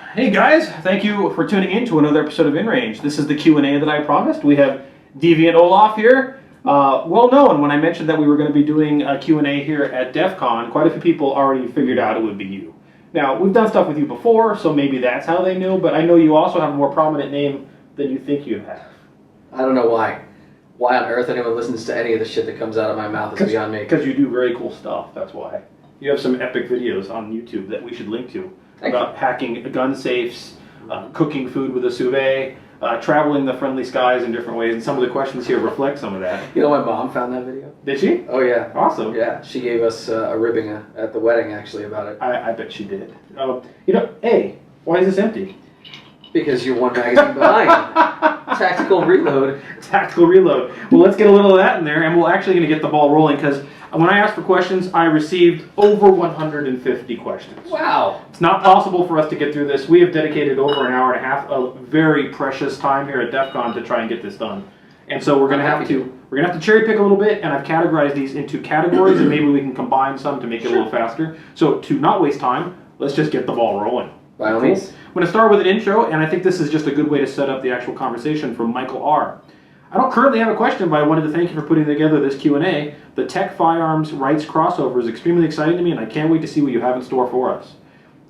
Hey guys, thank you for tuning in to another episode of InRange. This is the Q&A that I promised. We have Deviant Ollam here. Well known when I mentioned that we were going to be doing a Q&A here at DefCon, quite a few people already figured out it would be you. Now, we've done stuff with you before, so maybe that's how they knew, but I know you also have a more prominent name than you think you have. I don't know why. Why on earth anyone listens to any of the shit that comes out of my mouth is beyond me. Because you do very cool stuff, that's why. You have some epic videos on YouTube that we should link to. About hacking gun safes, cooking food with a sous vide, traveling the friendly skies in different ways, and some of the questions here reflect some of that. You know, my mom found that video. Did she? Oh yeah. Awesome. Yeah, she gave us a ribbing at the wedding actually about it. I bet she did. Hey, why is this empty? Because you're one magazine behind. Tactical reload. Tactical reload. Well, let's get a little of that in there, and we're actually going to get the ball rolling, because when I asked for questions, I received over 150 questions. Wow. It's not possible for us to get through this. We have dedicated over an hour and a half of very precious time here at DefCon to try and get this done. And so we're going to have to cherry pick a little bit, and I've categorized these into categories, and maybe we can combine some to make it a little faster. So to not waste time, let's just get the ball rolling. By all means. I'm going to start with an intro, and I think this is just a good way to set up the actual conversation from Michael R. I don't currently have a question, but I wanted to thank you for putting together this Q&A. The tech firearms rights crossover is extremely exciting to me, and I can't wait to see what you have in store for us.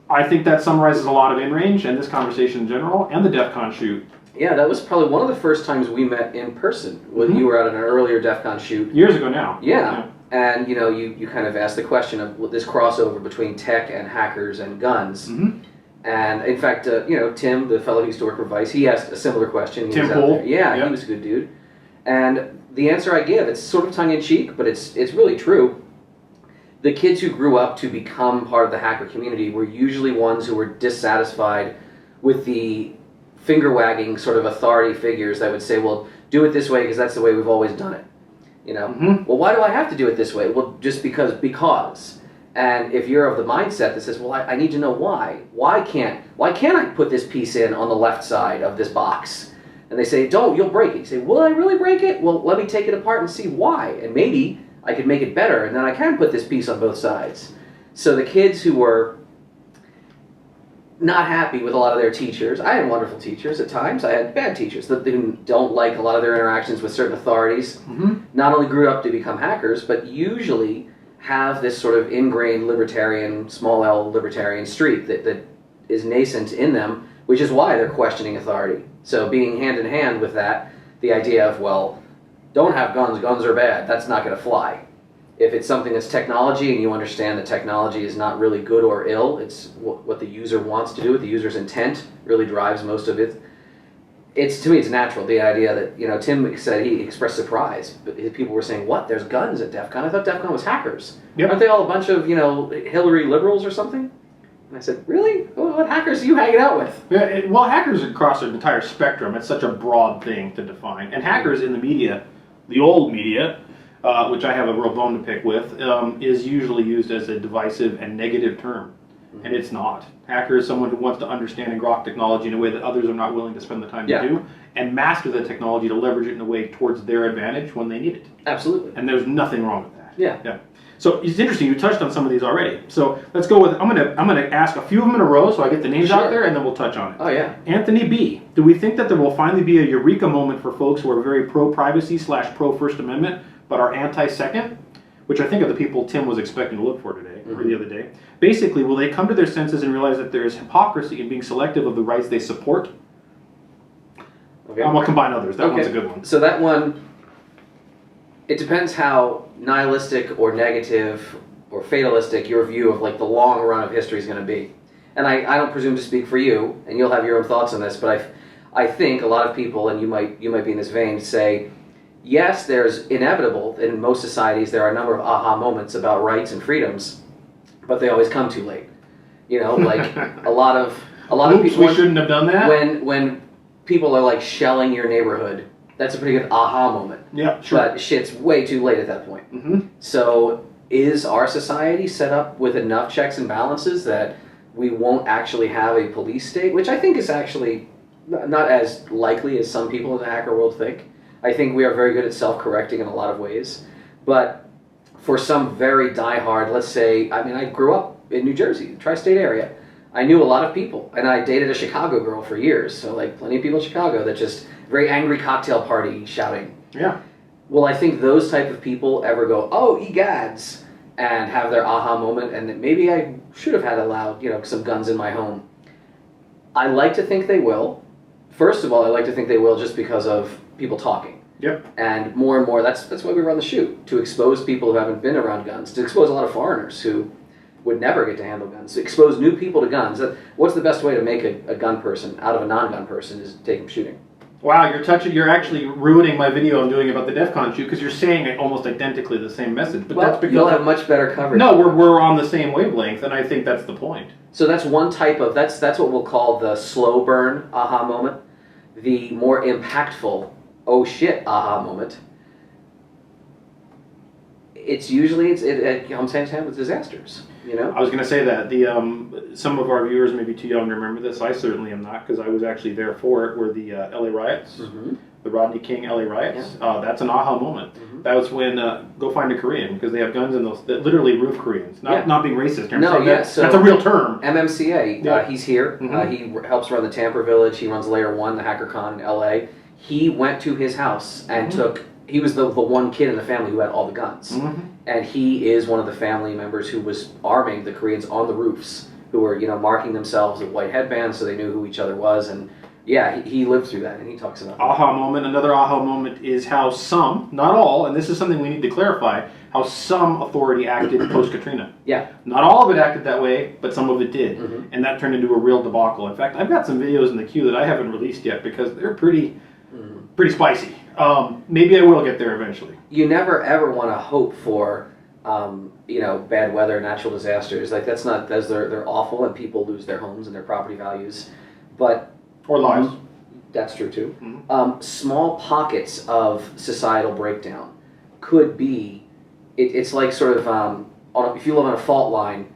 I think that summarizes a lot of InRange and this conversation in general, and the DefCon shoot. Yeah, that was probably one of the first times we met in person when you were at an earlier DefCon shoot. Years ago now. Yeah. And you know, you kind of asked the question of this crossover between tech and hackers and guns. And in fact, Tim, the fellow who used to work for Vice, he asked a similar question. Tim Pool? Yeah, he was a good dude. And the answer I give, it's sort of tongue-in-cheek, but it's really true. The kids who grew up to become part of the hacker community were usually ones who were dissatisfied with the finger-wagging sort of authority figures that would say, well, do it this way because that's the way we've always done it. You know? Well, why do I have to do it this way? Well, just because. And if you're of the mindset that says, well, I need to know why. Why can't I put this piece in on the left side of this box? And they say, don't, you'll break it. You say, will I really break it? Well, let me take it apart and see why. And maybe I could make it better, and then I can put this piece on both sides. So the kids who were not happy with a lot of their teachers, I had wonderful teachers at times, I had bad teachers that don't like a lot of their interactions with certain authorities, not only grew up to become hackers, but usually have this sort of ingrained libertarian, small L libertarian streak that is nascent in them, which is why they're questioning authority. So being hand in hand with that, the idea of, well, don't have guns, guns are bad, that's not going to fly. If it's something that's technology and you understand that technology is not really good or ill, it's what the user wants to do, what the user's intent really drives most of it. To me, it's natural, the idea that, Tim said he expressed surprise, but people were saying, what, there's guns at DefCon? I thought DefCon was hackers. Aren't they all a bunch of, Hillary liberals or something? And I said, really? What hackers are you hanging out with? Yeah, well, hackers across an entire spectrum. It's such a broad thing to define. And hackers in the media, the old media, which I have a real bone to pick with, is usually used as a divisive and negative term. And it's not. Hacker is someone who wants to understand and grok technology in a way that others are not willing to spend the time to do, and master the technology to leverage it in a way towards their advantage when they need it. Absolutely. And there's nothing wrong with that. Yeah. So it's interesting, you touched on some of these already. So let's go with, I'm gonna ask a few of them in a row so I get the names out there, and then we'll touch on it. Oh yeah. Anthony B, do we think that there will finally be a eureka moment for folks who are very pro-privacy / pro-First Amendment, but are anti-second? Which I think are the people Tim was expecting to look for today, or the other day. Basically, will they come to their senses and realize that there is hypocrisy in being selective of the rights they support? Okay. I'm going to combine others. That one's a good one. So that one, it depends how nihilistic or negative or fatalistic your view of the long run of history is going to be. And I don't presume to speak for you, and you'll have your own thoughts on this, but I think a lot of people, and you might be in this vein, say, yes, there's inevitable, in most societies there are a number of aha moments about rights and freedoms, but they always come too late. A lot of people. We shouldn't have done that. When people are shelling your neighborhood, that's a pretty good aha moment. Yeah, sure. But shit's way too late at that point. So is our society set up with enough checks and balances that we won't actually have a police state, which I think is actually not as likely as some people in the hacker world think. I think we are very good at self-correcting in a lot of ways. But for some very diehard, let's say, I grew up in New Jersey, tri-state area. I knew a lot of people, and I dated a Chicago girl for years, so like plenty of people in Chicago that just very angry cocktail party shouting. Yeah. Well, I think those type of people ever go, oh, egads, and have their aha moment, and that maybe I should have had allowed, some guns in my home. I like to think they will. First of all, I like to think they will just because of people talking. Yep. And more, that's why we run the shoot, to expose people who haven't been around guns, to expose a lot of foreigners who would never get to handle guns, to expose new people to guns. What's the best way to make a gun person out of a non-gun person is take them shooting. Wow, you're actually ruining my video I'm doing about the DefCon shoot because you're saying it almost identically the same message. But that's because you'll have much better coverage. No, we're on the same wavelength, and I think that's the point. So that's one type of, that's what we'll call the slow burn aha moment. The more impactful, oh shit aha moment. It's usually, it comes hand in hand with disasters, I was going to say that some of our viewers may be too young to remember this. I certainly am not, because I was actually there for it, were the LA riots, the Rodney King LA riots. Yeah. That's an aha moment. That was when, go find a Korean, because they have guns in those, literally roof Koreans, not being racist. So that's a real term. MMCA, he's here. He helps run the Tamper Village. He runs Layer 1, the HackerCon in LA. He went to his house and he was the one kid in the family who had all the guns. And he is one of the family members who was arming the Koreans on the roofs, who were, marking themselves with white headbands so they knew who each other was. And yeah, he lived through that, and he talks about aha moment. Another aha moment is how some, not all, and this is something we need to clarify, how some authority acted post-Katrina. Yeah. Not all of it acted that way, but some of it did. And that turned into a real debacle. In fact, I've got some videos in the queue that I haven't released yet because they're pretty spicy. Maybe I will get there eventually. You never ever want to hope for, bad weather, natural disasters. Like they're awful, and people lose their homes and their property values, or lives. That's true too. Small pockets of societal breakdown could be. It's like sort of if you live on a fault line,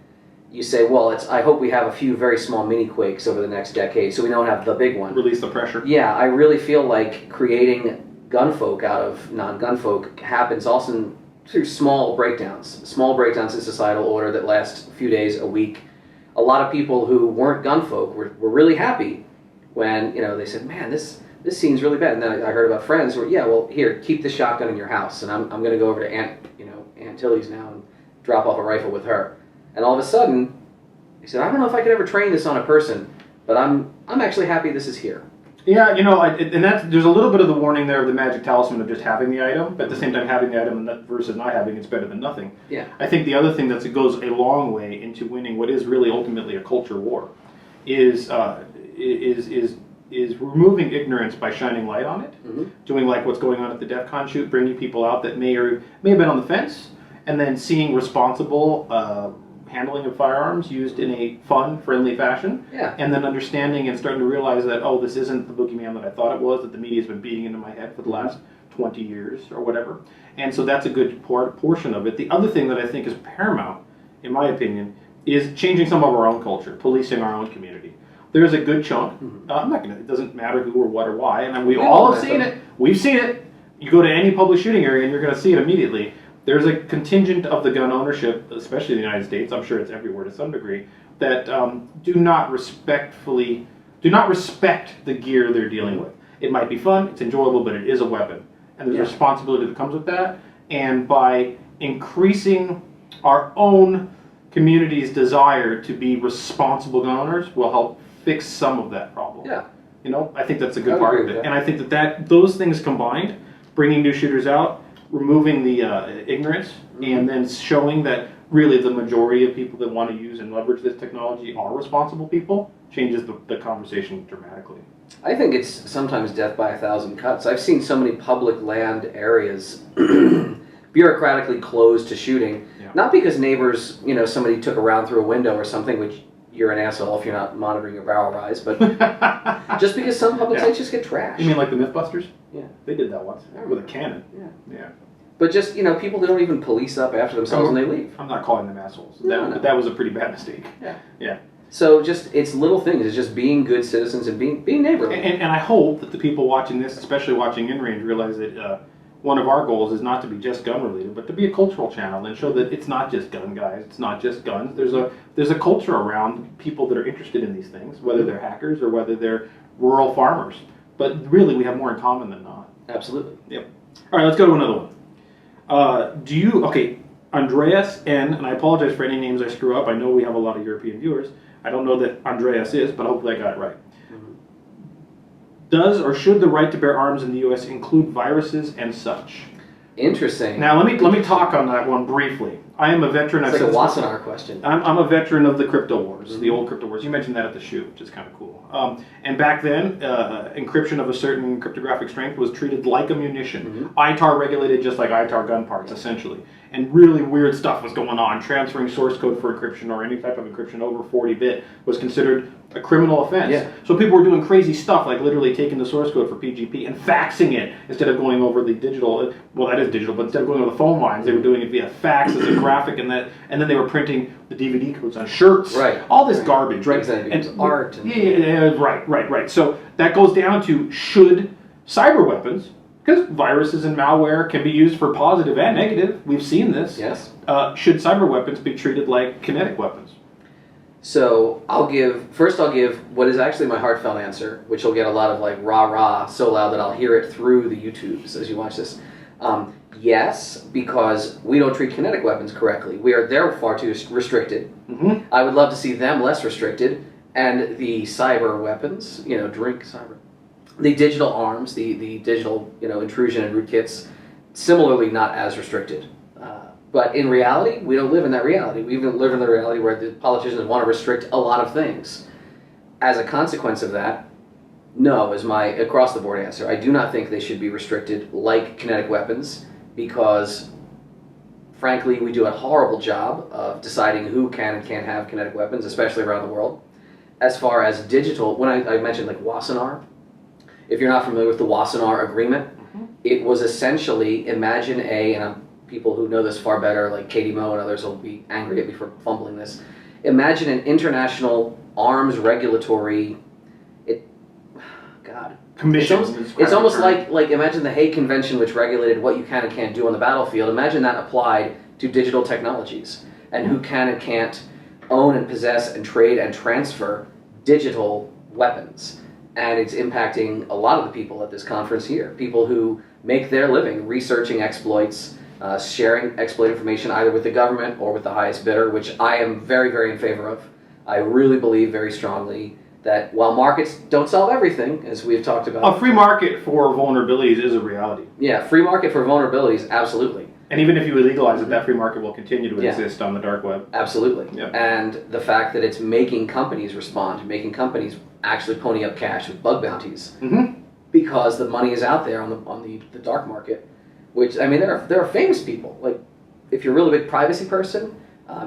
you say, well, I hope we have a few very small mini quakes over the next decade, so we don't have the big one. Release the pressure. Yeah, I really feel like creating gun folk out of non-gun folk happens also through small breakdowns in societal order that last a few days, a week. A lot of people who weren't gun folk were really happy when they said, man, this scene's really bad. And then I heard about friends who were, yeah, well, here, keep the shotgun in your house, and I'm going to go over to Aunt Tilly's now and drop off a rifle with her. And all of a sudden, he said, I don't know if I could ever train this on a person, but I'm actually happy this is here. Yeah, there's a little bit of the warning there of the magic talisman of just having the item, but at the same time having the item versus not having it's better than nothing. Yeah. I think the other thing that goes a long way into winning what is really ultimately a culture war is removing ignorance by shining light on it, doing like what's going on at the DefCon shoot, bringing people out that may have been on the fence, and then seeing responsible handling of firearms used in a fun, friendly fashion, and then understanding and starting to realize that, oh, this isn't the boogeyman that I thought it was, that the media's been beating into my head for the last 20 years or whatever. And so that's a good portion of it. The other thing that I think is paramount, in my opinion, is changing some of our own culture, policing our own community. There's a good chunk. It doesn't matter who or what or why, and we all have seen it. We've seen it. You go to any public shooting area and you're going to see it immediately. There's a contingent of the gun ownership, especially in the United States, I'm sure it's everywhere to some degree, that do not respect the gear they're dealing with. It might be fun, it's enjoyable, but it is a weapon. And there's a responsibility that comes with that. And by increasing our own community's desire to be responsible gun owners will help fix some of that problem. Yeah. I think that's a good part of it. And I think that those things combined, bringing new shooters out, removing the ignorance, and then showing that really the majority of people that want to use and leverage this technology are responsible people, changes the conversation dramatically. I think it's sometimes death by 1,000 cuts. I've seen so many public land areas bureaucratically closed to shooting, not because neighbors, somebody took a round through a window or something, which you're an asshole if you're not monitoring your barrel rise, but just because some public sites just get trashed. You mean like the Mythbusters? Yeah. They did that once with a cannon. Yeah. But just, people that don't even police up after themselves when they leave. I'm not calling them assholes. But that was a pretty bad mistake. Yeah. So it's little things. It's just being good citizens and being neighborly. And I hope that the people watching this, especially watching InRange, realize that one of our goals is not to be just gun related, but to be a cultural channel and show that it's not just gun guys, it's not just guns. There's a culture around people that are interested in these things, whether they're hackers or whether they're rural farmers. But really, we have more in common than not. Absolutely. Yep. All right, let's go to another one. Andreas N, and I apologize for any names I screw up. I know we have a lot of European viewers. I don't know that Andreas is, but hopefully I got it right. Does or should the right to bear arms in the U.S. include viruses and such? Interesting. Now let me talk on that one briefly. I am a veteran. It's like a Wassenaar question. I'm a veteran of the crypto wars, the old crypto wars. You mentioned that at the shoot, which is kind of cool. And back then, encryption of a certain cryptographic strength was treated like a munition. ITAR regulated just like ITAR gun parts, essentially. And really weird stuff was going on. Transferring source code for encryption or any type of encryption over 40-bit was considered a criminal offense. Yeah. So people were doing crazy stuff like literally taking the source code for PGP and faxing it instead of going over the digital. Well, that is digital, but instead of going over the phone lines, they were doing it via fax as a graphic, and then they were printing the DVD codes on shirts. Right. All this garbage. Right. And art. And Right. So that goes down to should cyber weapons, because viruses and malware can be used for positive and negative. We've seen this. Yes. Should cyber weapons be treated like kinetic weapons? So I'll give what is actually my heartfelt answer, which will get a lot of like rah-rah so loud that I'll hear it through the YouTubes as you watch this. Yes, because we don't treat kinetic weapons correctly. They're far too restricted. I would love to see them less restricted, and the cyber weapons, the digital arms, the digital intrusion and rootkits, similarly not as restricted. But in reality, we don't live in that reality. We even live in the reality where the politicians want to restrict a lot of things. As a consequence of that, no is my across-the-board answer. I do not think they should be restricted like kinetic weapons because, frankly, we do a horrible job of deciding who can and can't have kinetic weapons, especially around the world. As far as digital, when I mentioned like Wassenaar, if you're not familiar with the Wassenaar Agreement, it was essentially, imagine people who know this far better, like Katie Moe and others will be angry at me for fumbling this. Imagine an international arms regulatory, commission. It's almost like imagine the Hague Convention, which regulated what you can and can't do on the battlefield. Imagine that applied to digital technologies and who can and can't own and possess and trade and transfer digital weapons. And it's impacting a lot of the people at this conference here, people who make their living researching exploits, sharing exploit information either with the government or with the highest bidder, which I am very, very in favor of. I really believe very strongly that while markets don't solve everything, as we've talked about... A free market for vulnerabilities is a reality. Yeah, free market for vulnerabilities, absolutely. And even if you legalize it, that free market will continue to exist on the dark web. Absolutely. Yep. And the fact that it's making companies respond, making companies actually pony up cash with bug bounties, because the money is out there on the dark market. Which, I mean, there are famous people. Like, if you're a really big privacy person,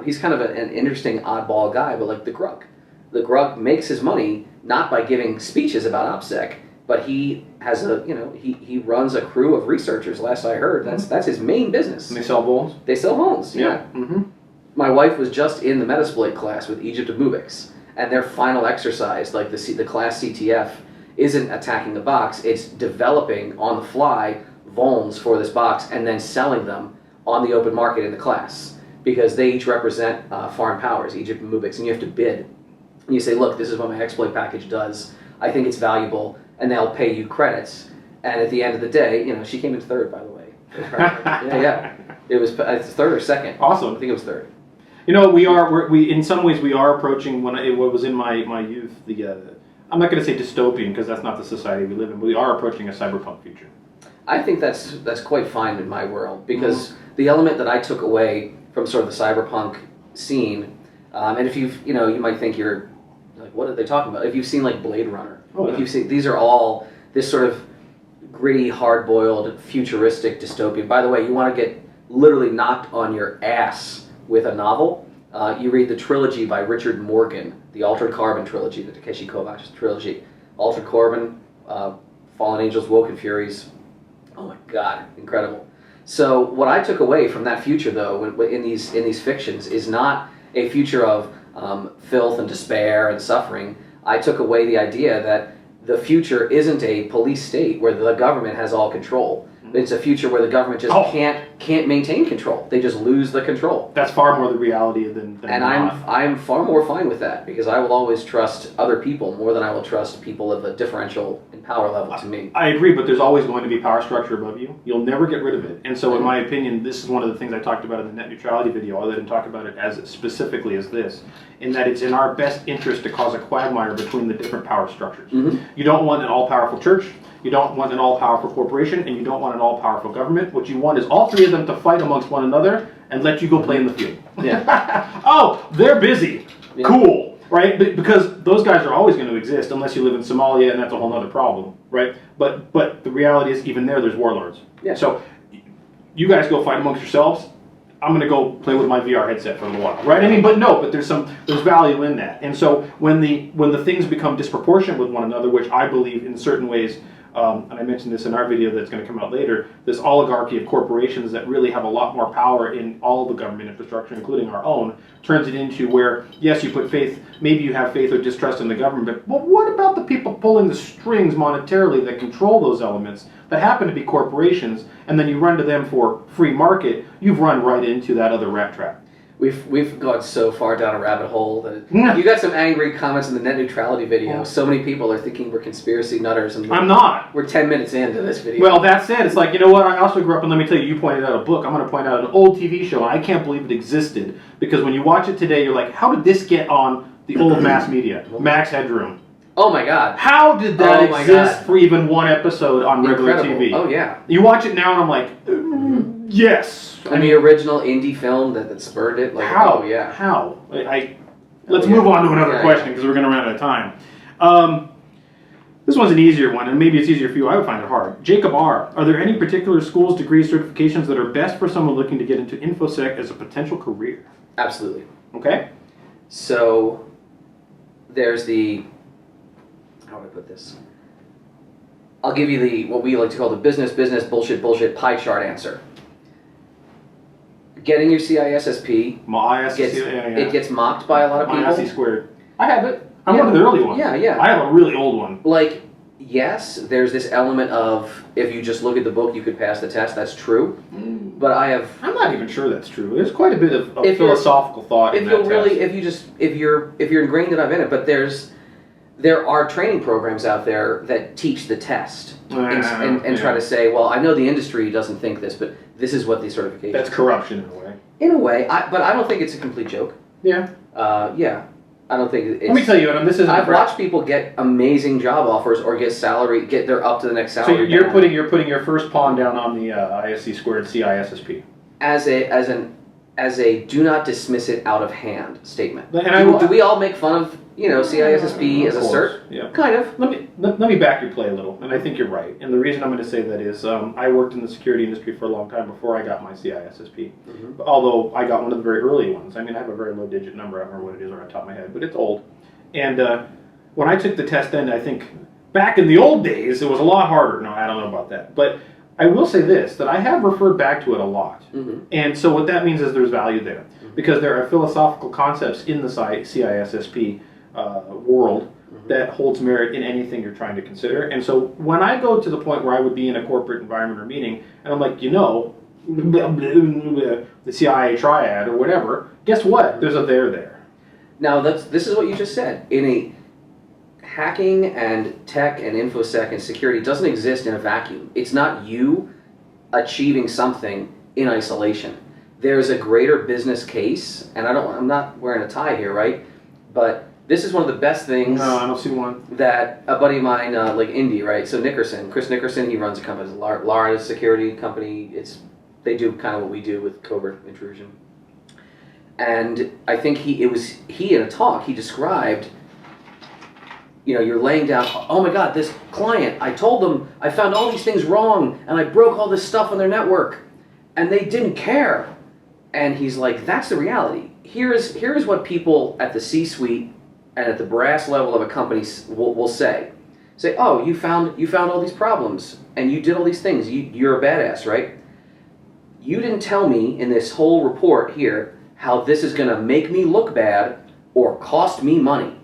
he's kind of an interesting oddball guy, but like the Grug. The Grug makes his money not by giving speeches about OPSEC, but he has he runs a crew of researchers. Last I heard, that's his main business. And they sell bones. They sell homes. Yeah. My wife was just in the Metasploit class with Egypt of Mubix, and their final exercise, like the class CTF, isn't attacking the box. It's developing on the fly vulns for this box and then selling them on the open market in the class because they each represent foreign powers, Egypt and Mubix, and you have to bid. And you say, look, this is what my exploit package does. I think it's valuable, and they'll pay you credits. And at the end of the day, she came in third, by the way. It was third or second. Awesome. I think it was third. We in some ways we are approaching what was in my youth. I'm not going to say dystopian because that's not the society we live in, but we are approaching a cyberpunk future. I think that's quite fine in my world because the element that I took away from sort of the cyberpunk scene, and if you might think you're like, what are they talking about? If you've seen like Blade Runner, if you've seen, these are all this sort of gritty, hard-boiled, futuristic dystopian. By the way, you want to get literally knocked on your ass with a novel, you read the trilogy by Richard Morgan, the Altered Carbon trilogy, the Takeshi Kovacs trilogy. Altered Carbon, Fallen Angels, Woken Furies. Oh my God, incredible. So what I took away from that future, though, in these fictions, is not a future of filth and despair and suffering. I took away the idea that the future isn't a police state where the government has all control. It's a future where the government just can't maintain control. They just lose the control. That's far more the reality than and not. I'm far more fine with that, because I will always trust other people more than I will trust people of a differential in power level to me. I agree, but there's always going to be power structure above you. You'll never get rid of it. And so in my opinion, this is one of the things I talked about in the net neutrality video. I didn't talk about it as specifically as this, in that it's in our best interest to cause a quagmire between the different power structures. You don't want an all-powerful church, you don't want an all-powerful corporation, and you don't want an all-powerful government. What you want is all three of them to fight amongst one another and let you go play in the field. Yeah. Oh, they're busy. Yeah. Cool. Right? Because those guys are always going to exist unless you live in Somalia, and that's a whole other problem. Right? But the reality is, even there's warlords. Yeah. So you guys go fight amongst yourselves. I'm going to go play with my VR headset for a little while, right? I mean, but there's value in that. And so when the things become disproportionate with one another, which I believe in certain ways, and I mentioned this in our video that's going to come out later, this oligarchy of corporations that really have a lot more power in all of the government infrastructure, including our own, turns it into where, yes, you put faith, maybe you have faith or distrust in the government, but what about the people pulling the strings monetarily that control those elements that happen to be corporations, and then you run to them for free market? You've run right into that other rat trap. We've gone so far down a rabbit hole that you got some angry comments in the net neutrality video. So many people are thinking we're conspiracy nutters, and I'm not. We're 10 minutes into this video. Well, that said, it's like, you know what? I also grew up, and let me tell you, you pointed out a book. I'm going to point out an old TV show, and I can't believe it existed, because when you watch it today, you're like, how did this get on the old mass media? Max Headroom. Oh my God! How did that exist for even one episode on regular TV? Oh yeah. You watch it now, and I'm like, yes. And the original indie film that spurred it. Like, how? Oh yeah. How? Let's move on to another question, because we're going to run out of time. This one's an easier one, and maybe it's easier for you. I would find it hard. Jacob R. Are there any particular schools, degrees, certifications that are best for someone looking to get into InfoSec as a potential career? Absolutely. Okay. So there's the, how do I put this? I'll give you what we like to call the business, bullshit pie chart answer. Getting your CISSP, it gets mocked by a lot of people. My IC squared. I have it. I'm one of the early ones. Yeah. I have a really old one. Like, yes, there's this element of, if you just look at the book, you could pass the test. That's true. But I'm not even sure that's true. There's quite a bit of philosophical thought in that test. If you're ingrained enough in it, but there are training programs out there that teach the test and try to say, well, I know the industry doesn't think this, but this is what the certification. That's corruption in a way. In a way, but I don't think it's a complete joke. Yeah. I don't think it's... Let me tell you, and this is... I've watched people get amazing job offers or they're up to the next salary. So you're putting your first pawn down on the ISC squared CISSP. As a do not dismiss it out of hand statement. And do we all make fun of CISSP as a cert? Yeah. Kind of. Let me back your play a little, and I think you're right. And the reason I'm going to say that is I worked in the security industry for a long time before I got my CISSP. Although I got one of the very early ones. I mean, I have a very low digit number. I don't remember what it is on top of my head, but it's old. And when I took the test then, I think back in the old days, it was a lot harder. No, I don't know about that. But I will say this, that I have referred back to it a lot. And so what that means is there's value there. Because there are philosophical concepts in the CISSP world that holds merit in anything you're trying to consider. And so when I go to the point where I would be in a corporate environment or meeting, and I'm like, the CIA triad or whatever, guess what? There's a there. Now, this is what you just said. Hacking and tech and InfoSec and security doesn't exist in a vacuum. It's not you achieving something in isolation. There's a greater business case, and I'm not wearing a tie here, right? But this is one of the best things. No, I don't see one. That a buddy of mine, like Indy, right? So Chris Nickerson, he runs a company, Lara security company. They do kind of what we do with covert intrusion. And I think he in a talk, he described, you're laying down, oh my God, this client, I told them I found all these things wrong, and I broke all this stuff on their network, and they didn't care. And he's like, that's the reality. Here's what people at the C-suite and at the brass level of a company will say. Say, oh, you found all these problems, and you did all these things. You're a badass, right? You didn't tell me in this whole report here how this is going to make me look bad or cost me money.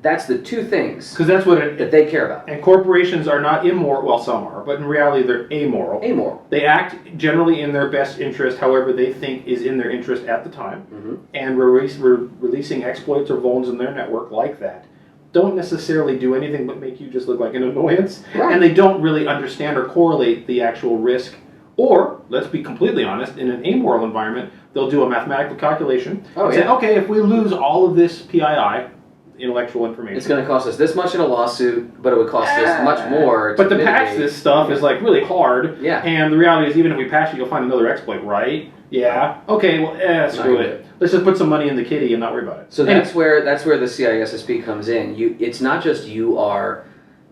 That's the two things Because that's what that they care about. And corporations are not immoral. Well, some are, but in reality, they're amoral. Amoral. They act generally in their best interest, however they think is in their interest at the time. Mm-hmm. And releasing exploits or vulns in their network like that don't necessarily do anything but make you just look like an annoyance. Right. And they don't really understand or correlate the actual risk. Or, let's be completely honest, in an amoral environment, they'll do a mathematical calculation and say, okay, if we lose all of this PII, intellectual information, it's going to cost us this much in a lawsuit, but it would cost us much more. But to patch this stuff is like really hard. Yeah. And the reality is, even if we patch it, you'll find another exploit, right? Yeah. Okay. Well, screw it. Let's just put some money in the kitty and not worry about it. So that's where the CISSP comes in. It's not just you are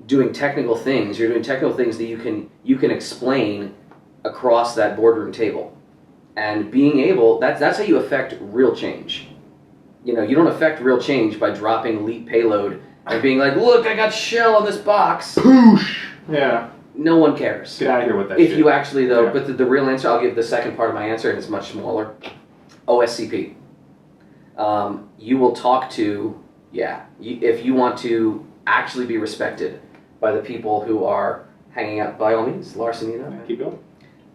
doing technical things. You're doing technical things that you can explain across that boardroom table, and being able that's how you affect real change. You know, you don't affect real change by dropping leak payload and being like, look, I got shell on this box. Poosh. Yeah. No one cares. Get out of here with that If shit. you actually, though, Yeah. but the real answer, I'll give the second part of my answer, and it's much smaller. OSCP. You will talk to, if you want to actually be respected by the people who are hanging out, by all means, Larson, you know. Keep going.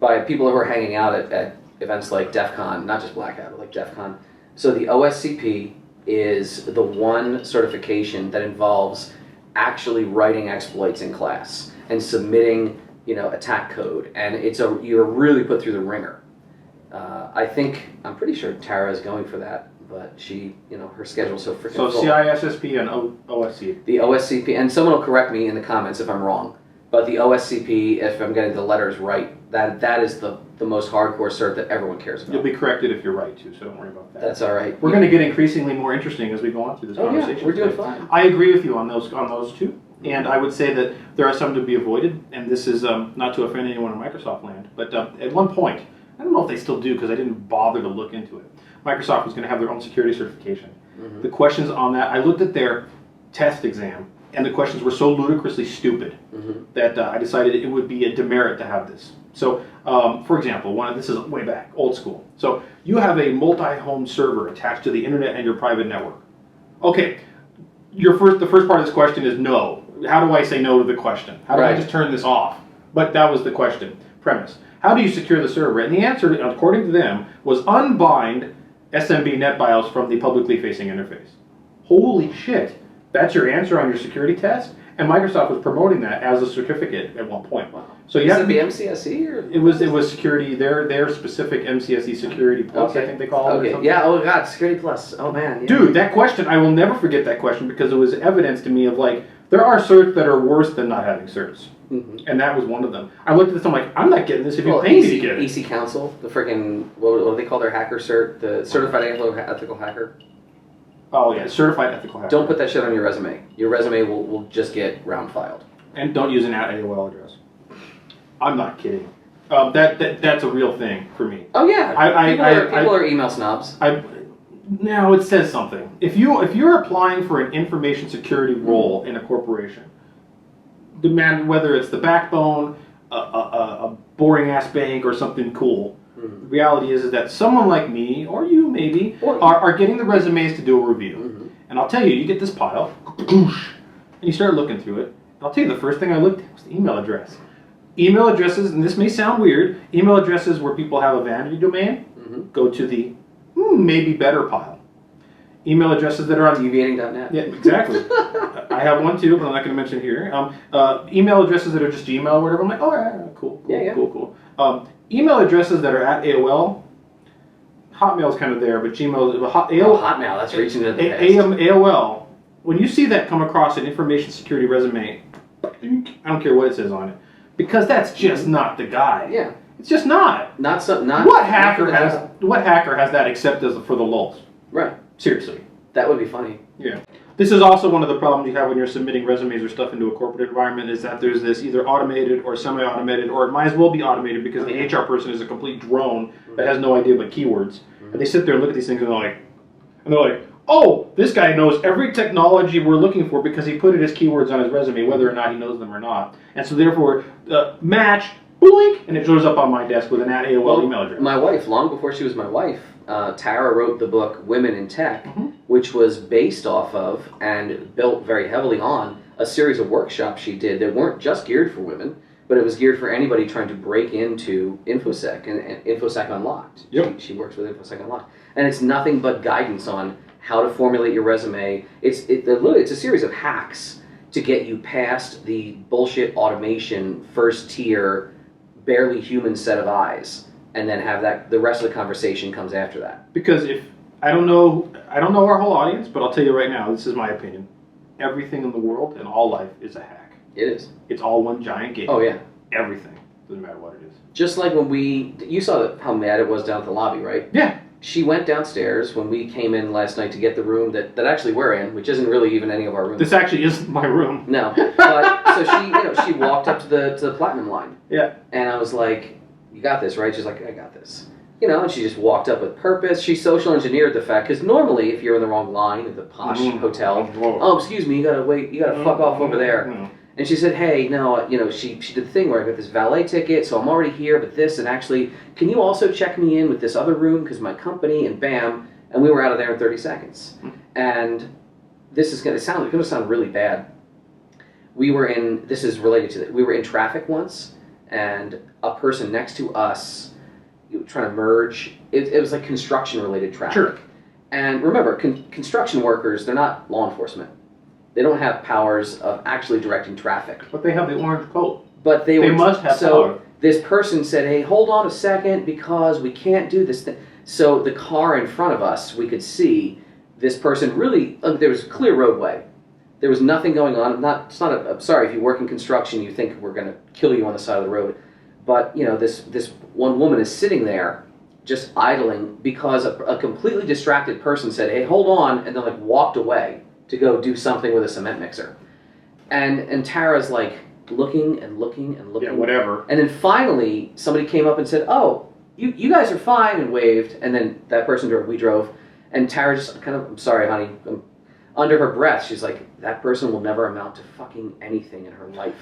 By people who are hanging out at events like DefCon, not just Black Hat, but like DefCon. So the OSCP is the one certification that involves actually writing exploits in class and submitting, attack code, and you're really put through the ringer. I'm pretty sure Tara is going for that, but she, her schedule's so freaking full. So CISSP and OSC. The OSCP, and someone will correct me in the comments if I'm wrong, but the OSCP, if I'm getting the letters right, that is the most hardcore cert that everyone cares about. You'll be corrected if you're right too, so don't worry about that. That's all right. We're going to get increasingly more interesting as we go on through this conversation. Yeah, we're doing fine. I agree with you on those two, and I would say that there are some to be avoided, and this is not to offend anyone in Microsoft land, but at one point, I don't know if they still do because I didn't bother to look into it, Microsoft was going to have their own security certification. Mm-hmm. The questions on that, I looked at their test exam, and the questions were so ludicrously stupid that I decided it would be a demerit to have this. So, for example, this is way back, old school. So, you have a multi-home server attached to the internet and your private network. Okay, the first part of this question is no. How do I say no to the question? How do I just turn this off? But that was the question, premise. How do you secure the server? And the answer, according to them, was unbind SMB NetBIOS from the publicly facing interface. Holy shit. That's your answer on your security test? And Microsoft was promoting that as a certificate at one point. Wow. So you have to be MCSE or it was security, their specific MCSE security plus, I think they call it. Okay. Or something. Yeah, oh god, security plus. Oh man. Yeah. Dude, that question, I will never forget that question because it was evidence to me of like, there are certs that are worse than not having certs. Mm-hmm. And that was one of them. I looked at this, I'm like, I'm not getting this if you pay me to get it. EC Council, the freaking, what do they call their hacker cert? The Certified Ethical Hacker? Oh yeah, certified ethical hacker. Don't put that shit on your resume. Your resume will just get round filed. And don't use an @AOL address. I'm not kidding. That's a real thing for me. Oh yeah, people are email snobs. Now it says something. If you're applying for an information security role in a corporation, demand whether it's the backbone, a boring ass bank, or something cool. The reality is that someone like me, or you maybe, are getting the resumes to do a review. Mm-hmm. And I'll tell you, you get this pile, and you start looking through it. And I'll tell you, the first thing I looked at was the email address. Email addresses, and this may sound weird, email addresses where people have a vanity domain, go to the maybe better pile. Email addresses that are on Deviating.net. Yeah, exactly. I have one too, but I'm not going to mention it here. Email addresses that are just Gmail or whatever. I'm like, oh, yeah, cool. Email addresses that are at AOL. Hotmail's kind of there, but Gmail. Hotmail, that's reaching into the past. AOL. When you see that come across an information security resume, I don't care what it says on it, because that's just not the guy. Yeah, it's just not. What hacker has that except for the lulz? Right. Seriously. That would be funny. Yeah. This is also one of the problems you have when you're submitting resumes or stuff into a corporate environment is that there's this either automated or semi-automated, or it might as well be automated because the HR person is a complete drone that has no idea but keywords. And they sit there and look at these things and they're like, oh, this guy knows every technology we're looking for because he put it as keywords on his resume, whether or not he knows them or not. And so therefore, match, blink, and it shows up on my desk with an @AOL email address. My wife, long before she was my wife, Tara wrote the book Women in Tech, which was based off of and built very heavily on a series of workshops she did that weren't just geared for women, but it was geared for anybody trying to break into InfoSec and InfoSec Unlocked. Yep. She works with InfoSec Unlocked. And it's nothing but guidance on how to formulate your resume. It's a series of hacks to get you past the bullshit automation first tier, barely human set of eyes, and then have that the rest of the conversation comes after that. Because if I don't know our whole audience, but I'll tell you right now, this is my opinion. Everything in the world and all life is a hack. It is. It's all one giant game. Oh yeah. Everything. Doesn't matter what it is. Just like when you saw how mad it was down at the lobby, right? Yeah. She went downstairs when we came in last night to get the room that actually we're in, which isn't really even any of our rooms. This actually isn't my room. No. But so she walked up to the platinum line. Yeah. And I was like, "You got this, right?" She's like, "I got this." And she just walked up with purpose. She social engineered the fact, because normally if you're in the wrong line at the posh hotel, "Oh, excuse me, you gotta wait, you gotta fuck off over there." And she said, "Hey, no, she did the thing where I got this valet ticket, so I'm already here, but this, and actually, can you also check me in with this other room, because my company," and bam, and we were out of there in 30 seconds. And this is going to sound really bad. We were in traffic once, and a person next to us trying to merge, it was like construction-related traffic. Sure. And remember, construction workers, they're not law enforcement. They don't have powers of actually directing traffic. But they have the orange coat. But they must have power. This person said, "Hey, hold on a second, because we can't do this thing." So the car in front of us, we could see this person really, there was a clear roadway. There was nothing going on. I'm sorry, if you work in construction, you think we're going to kill you on the side of the road. But, this one woman is sitting there just idling because a completely distracted person said, "Hey, hold on," and then walked away to go do something with a cement mixer. And Tara's looking and looking and looking. Yeah, whatever. And then finally somebody came up and said, "Oh, you guys are fine," and waved. And then that person drove, we drove. And Tara just kind of, "I'm sorry, honey." Under her breath, she's like, "That person will never amount to fucking anything in her life."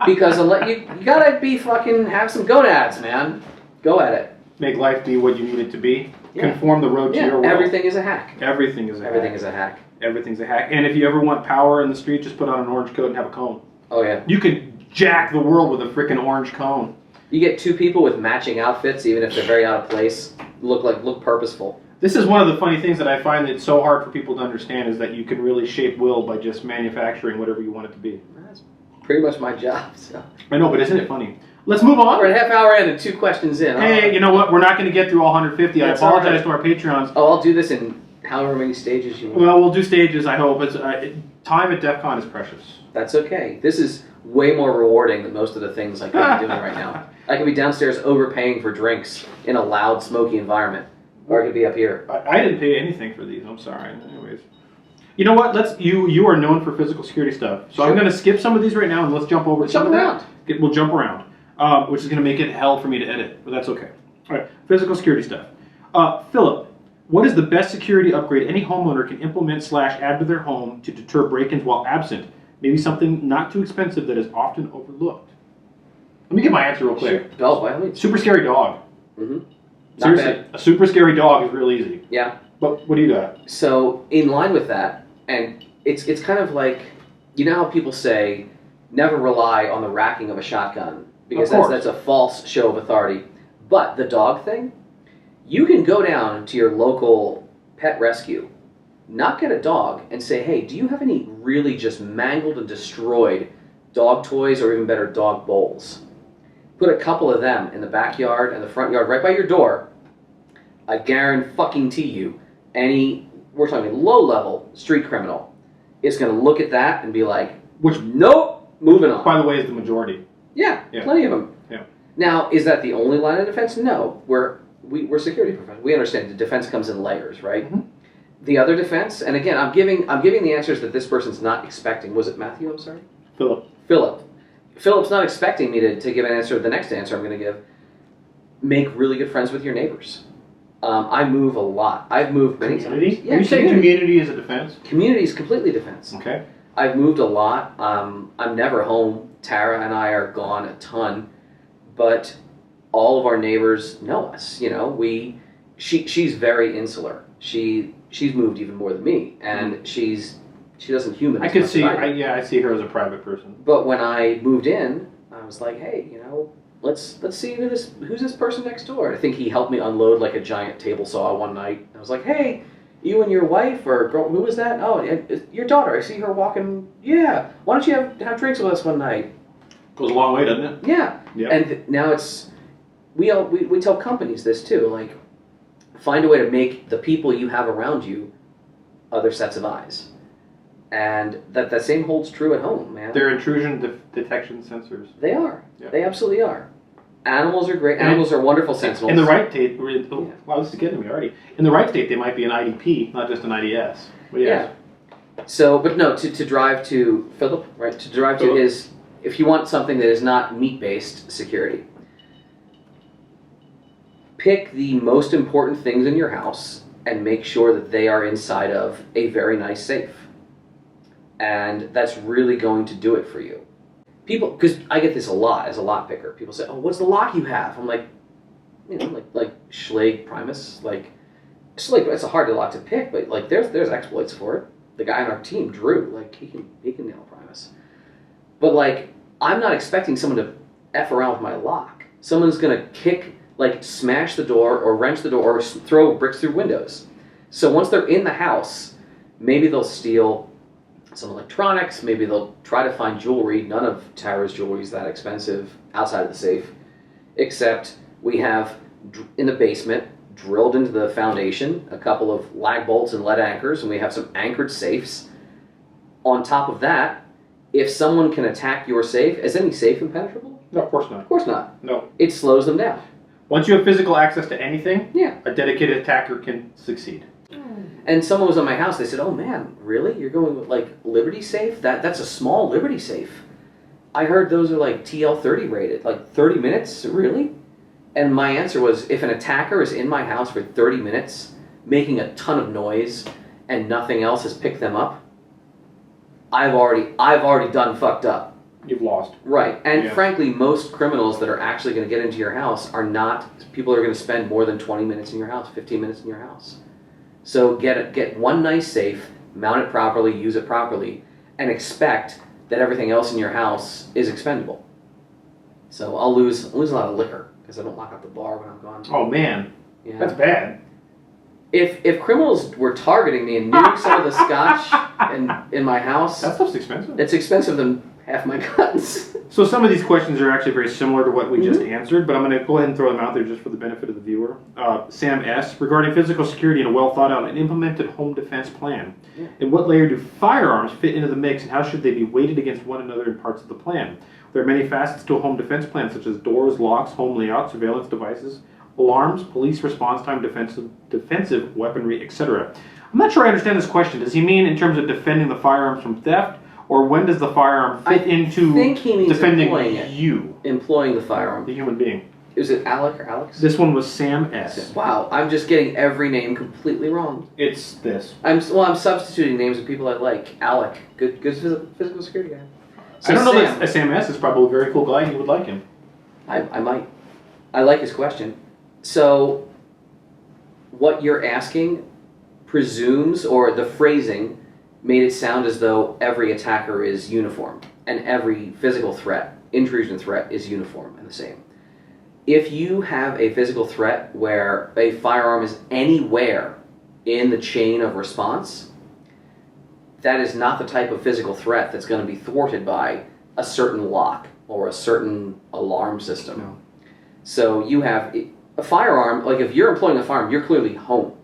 Because unless you gotta be have some gonads, man. Go at it. Make life be what you need it to be. Yeah. Conform the road to your world. Everything is a hack. Everything is a hack. Everything is a hack. Everything's a hack. And if you ever want power in the street, just put on an orange coat and have a cone. Oh yeah. You could jack the world with a freaking orange cone. You get two people with matching outfits, even if they're very out of place, look purposeful. This is one of the funny things that I find that's so hard for people to understand, is that you can really shape will by just manufacturing whatever you want it to be. That's pretty much my job. So. I know, but isn't it funny? Let's move on. We're a half hour in and 2 questions in. Hey, you know what? We're not going to get through all 150. That's I apologize right. to our Patreons. Oh, I'll do this in however many stages you want. Well, we'll do stages, I hope. Time at DefCon is precious. That's okay. This is way more rewarding than most of the things I could be doing right now. I could be downstairs overpaying for drinks in a loud, smoky environment. Or I could be up here. I didn't pay anything for these. I'm sorry. Anyways. You know what? You are known for physical security stuff. So Sure. I'm going to skip some of these right now, and let's jump over to some of around. that. We'll jump around, which is going to make it hell for me to edit, but that's okay. All right, physical security stuff. Philip, what is the best security upgrade any homeowner can implement / add to their home to deter break-ins while absent? Maybe something not too expensive that is often overlooked. Let me get my answer real quick. Sure. Oh, by all means. Super scary dog. Mm-hmm. Seriously, a super scary dog is real easy. Yeah. But what do you got? So in line with that, and it's kind of like, you know how people say, never rely on the racking of a shotgun, because that's a false show of authority. But the dog thing, you can go down to your local pet rescue, not get a dog, and say, "Hey, do you have any really just mangled and destroyed dog toys, or even better, dog bowls?" Put a couple of them in the backyard and the front yard right by your door. I guarantee you, we're talking low-level street criminal, is going to look at that and be like, nope, moving on. By the way, is the majority. Yeah, plenty of them. Yeah. Now, is that the only line of defense? No. We're security professionals. We understand the defense comes in layers, right? Mm-hmm. The other defense, and again, I'm giving the answers that this person's not expecting. Was it Matthew? I'm sorry? Philip. Philip's not expecting me to give an answer. The next answer I'm going to give: make really good friends with your neighbors. I move a lot. I've moved many community? times. Yeah, Are you saying community is a defense? Community is completely defense. Okay. I've moved a lot. I'm never home. Tara and I are gone a ton, but all of our neighbors know us. We she's very insular. She's moved even more than me, and she doesn't human. I could see. I see her as a private person. But when I moved in, I was like, hey, let's see who's this person next door. I think he helped me unload like a giant table saw one night. I was like, hey, you and your wife or girl, who was that? Oh, your daughter. I see her walking. Yeah. Why don't you have drinks with us one night? Goes a long way, doesn't it? Yeah. Yep. And now we tell companies this too. Like, find a way to make the people you have around you other sets of eyes. And that same holds true at home, man. They're intrusion detection sensors. They are. Yep. They absolutely are. Animals are great. And Animals are wonderful sentinels. In the right state, wow, this is getting me already. In the right state, they might be an IDP, not just an IDS. But yes. Yeah. So, but no, to drive to Philip, right? To drive to his, if you want something that is not meat-based security, pick the most important things in your house and make sure that they are inside of a very nice safe. And that's really going to do it for you. People, because I get this a lot as a lock picker. People say, "Oh, what's the lock you have?" I'm like, like Schlage Primus. It's a hard lock to pick, but like there's exploits for it. The guy on our team, Drew, like he can nail Primus. But like, I'm not expecting someone to f around with my lock. Someone's gonna smash the door or wrench the door or throw bricks through windows. So once they're in the house, maybe they'll steal some electronics, maybe they'll try to find jewelry. None of Tara's jewelry is that expensive outside of the safe, except we have, in the basement, drilled into the foundation, a couple of lag bolts and lead anchors, and we have some anchored safes. On top of that, if someone can attack your safe, is any safe impenetrable? No, of course not. Of course not. No. It slows them down. Once you have physical access to anything, yeah, a dedicated attacker can succeed. And someone was on my house, they said, "Oh man, really? You're going with like Liberty safe? That's a small Liberty safe. I heard those are like TL30 rated, like 30 minutes, really?" And my answer was, if an attacker is in my house for 30 minutes, making a ton of noise, and nothing else has picked them up, I've already done fucked up. You've lost. Right. And frankly, most criminals that are actually going to get into your house are not people who are going to spend more than 20 minutes in your house, 15 minutes in your house. So get one nice safe, mount it properly, use it properly, and expect that everything else in your house is expendable. So I'll lose a lot of liquor because I don't lock up the bar when I'm gone. Oh man, that's bad. If criminals were targeting me and knew some of the scotch in my house, that stuff's expensive. It's expensive than half my guns. So some of these questions are actually very similar to what we just answered, but I'm going to go ahead and throw them out there just for the benefit of the viewer. Sam S. Regarding physical security and a well thought out and implemented home defense plan. Yeah. In what layer do firearms fit into the mix, and how should they be weighted against one another in parts of the plan? There are many facets to a home defense plan, such as doors, locks, home layout, surveillance devices, alarms, police response time, defensive weaponry, etc. I'm not sure I understand this question. Does he mean in terms of defending the firearms from theft? Or when does the firearm fit into defending you? Employing the firearm. The human being. Is it Alec or Alex? This one was Sam S. Wow, I'm just getting every name completely wrong. It's this. I'm substituting names of people I like. Alec, good physical security guy. So I don't know that Sam S is probably a very cool guy and you would like him. I might. I like his question. So, what you're asking presumes, or the phrasing made it sound as though every attacker is uniform and every physical threat, intrusion threat, is uniform and the same. If you have a physical threat where a firearm is anywhere in the chain of response, that is not the type of physical threat that's going to be thwarted by a certain lock or a certain alarm system. No. So you have a firearm, like if you're employing a firearm, you're clearly home.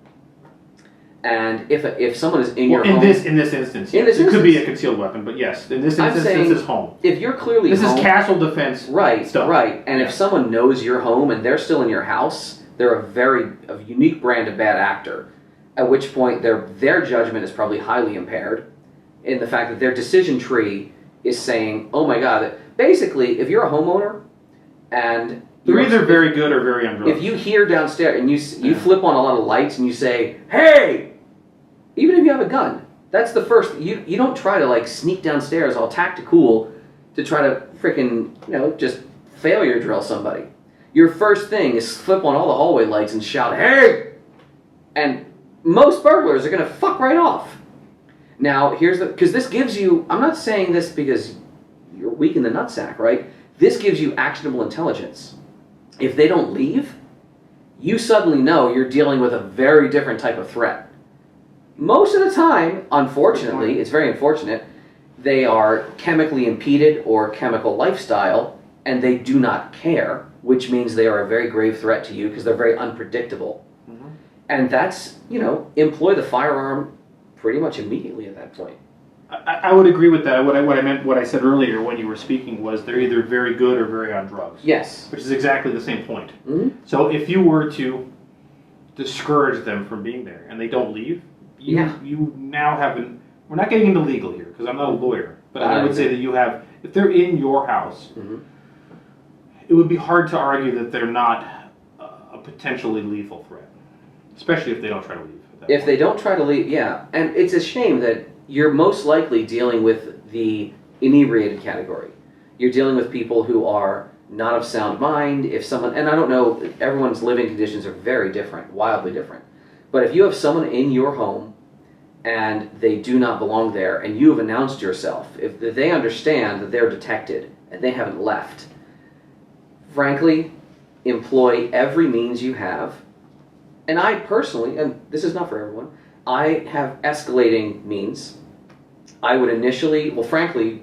And if someone is in your home... In this instance, it could be a concealed weapon, but yes, in this instance, this is home. If you're clearly home... This is castle defense stuff. Right. And if someone knows you're home and they're still in your house, they're a unique brand of bad actor, at which point their judgment is probably highly impaired in the fact that their decision tree is saying, oh my God, basically, if you're a homeowner and... They're either very good or very undrugged. If you hear downstairs and you flip on a lot of lights and you say, hey! Even if you have a gun, that's the first... You don't try to like sneak downstairs all tactical to try to freaking, just failure drill somebody. Your first thing is flip on all the hallway lights and shout, hey! And most burglars are going to fuck right off. Now, because this gives you, I'm not saying this because you're weak in the nutsack, right? This gives you actionable intelligence. If they don't leave, you suddenly know you're dealing with a very different type of threat. Most of the time, unfortunately, it's very unfortunate, they are chemically impeded or chemical lifestyle, and they do not care, which means they are a very grave threat to you because they're very unpredictable. Mm-hmm. And that's, employ the firearm pretty much immediately at that point. I would agree with that. What I said earlier when you were speaking was they're either very good or very on drugs. Yes. Which is exactly the same point. Mm-hmm. So if you were to discourage them from being there and they don't leave, you now have we're not getting into legal here because I'm not a lawyer, but I would say that you have, if they're in your house, mm-hmm. it would be hard to argue that they're not a potentially lethal threat, especially if they don't try to leave. If they don't try to leave, yeah. And it's a shame that you're most likely dealing with the inebriated category. You're dealing with people who are not of sound mind. And I don't know, everyone's living conditions are very different, wildly different. But if you have someone in your home and they do not belong there, and you have announced yourself, if they understand that they're detected and they haven't left, frankly, employ every means you have. And I personally, and this is not for everyone, I have escalating means. I would initially, well, frankly,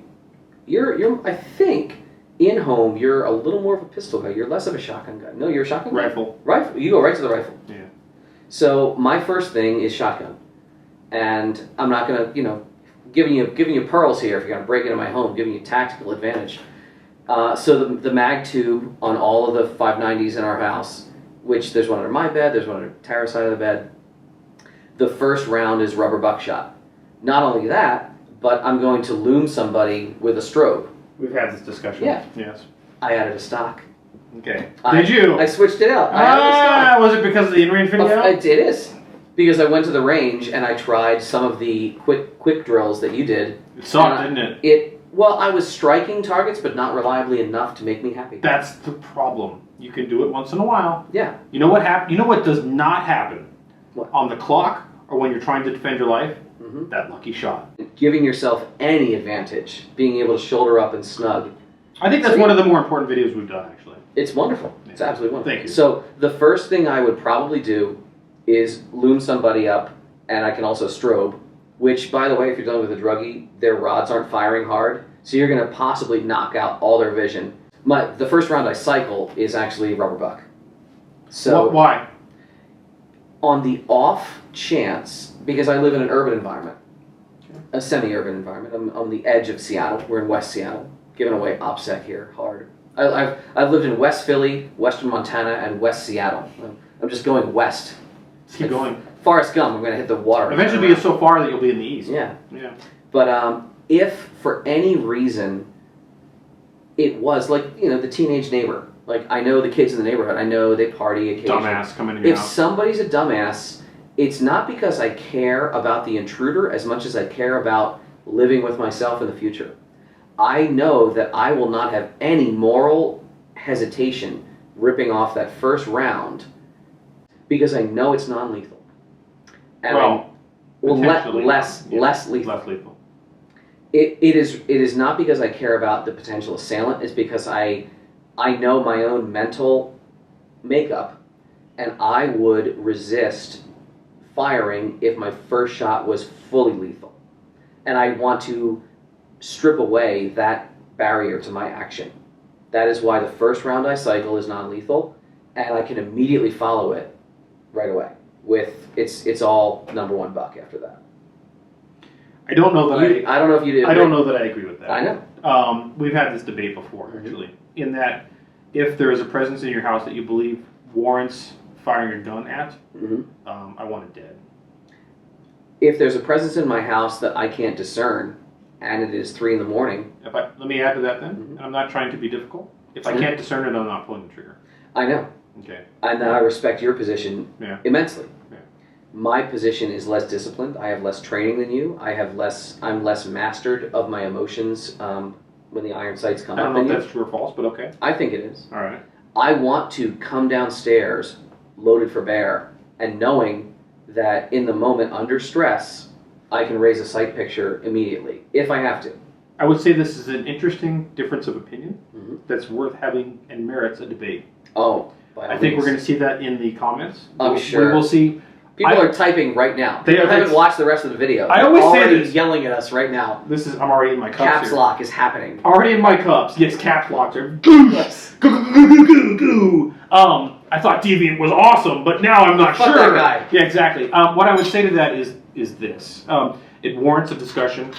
you're I think, in home, you're a little more of a pistol guy. You're less of a shotgun guy. No, you're a shotgun guy? Rifle. Rifle. You go right to the rifle. Yeah. So my first thing is shotgun. And I'm not going to, giving you pearls here if you're going to break into my home, giving you tactical advantage. So the mag tube on all of the 590s in our house, which there's one under my bed, there's one under Tara's side of the bed. The first round is rubber buckshot. Not only that, but I'm going to loom somebody with a strobe. We've had this discussion. Yeah. Yes. I added a stock. Okay. Did you? I switched it out. I added a stock. Was it because of the InRange video? It is. Because I went to the range and I tried some of the quick drills that you did. It sucked, didn't it? Well, I was striking targets, but not reliably enough to make me happy. That's the problem. You can do it once in a while. Yeah. You know what You know what does not happen? What? On the clock or when you're trying to defend your life? Mm-hmm. That lucky shot. Giving yourself any advantage, being able to shoulder up and snug. I think that's one of the more important videos we've done, actually. It's wonderful. Yeah. It's absolutely wonderful. Thank you. So the first thing I would probably do is loom somebody up, and I can also strobe, which, by the way, if you're dealing with a druggie, their rods aren't firing hard, so you're going to possibly knock out all their vision. The first round I cycle is actually rubber buck. So why? On the off chance, because I live in an urban environment, a semi-urban environment. I'm on the edge of Seattle. We're in West Seattle. Giving away OPSEC here, hard. I've lived in West Philly, Western Montana, and West Seattle. I'm just going west. Keep going. Forrest Gump, I'm going to hit the water. Eventually be so far that you'll be in the east. Yeah. Yeah. But if for any reason it was like, the teenage neighbor. Like, I know the kids in the neighborhood. I know they party occasionally. Dumbass coming in and out. If somebody's a dumbass, it's not because I care about the intruder as much as I care about living with myself in the future. I know that I will not have any moral hesitation ripping off that first round because I know it's non-lethal. And less lethal. Less lethal. It is not because I care about the potential assailant. It's because I know my own mental makeup, and I would resist firing if my first shot was fully lethal. And I want to strip away that barrier to my action. That is why the first round I cycle is non-lethal, and I can immediately follow it right away. It's all number one buck after that. I don't know that I don't know if you did. I don't know that I agree with that. I know. We've had this debate before, actually, in that if there is a presence in your house that you believe warrants firing a gun at, I want it dead. If there's a presence in my house that I can't discern, and it is 3 in the morning. Let me add to that then. I'm not trying to be difficult. If I can't discern it, I'm not pulling the trigger. I know. Okay. And I respect your position immensely. Yeah. My position is less disciplined. I have less training than you. I'm less mastered of my emotions when the iron sights come up. I don't know if that's true or false, but okay. I think it is. All right. I want to come downstairs loaded for bear and knowing that in the moment under stress, I can raise a sight picture immediately, if I have to. I would say this is an interesting difference of opinion that's worth having and merits a debate. Oh, I think we're going to see that in the comments. I'm sure. We will see. People are typing right now. They haven't watched the rest of the video. I always say already this. Yelling at us right now. I'm already in my cups Caps here. lock is happening. Already in my cups. Yes, caps locks are. I thought Deviant was awesome, but now I'm not Fuck sure. that guy. Yeah, exactly. What I would say to that is this. It warrants a discussion.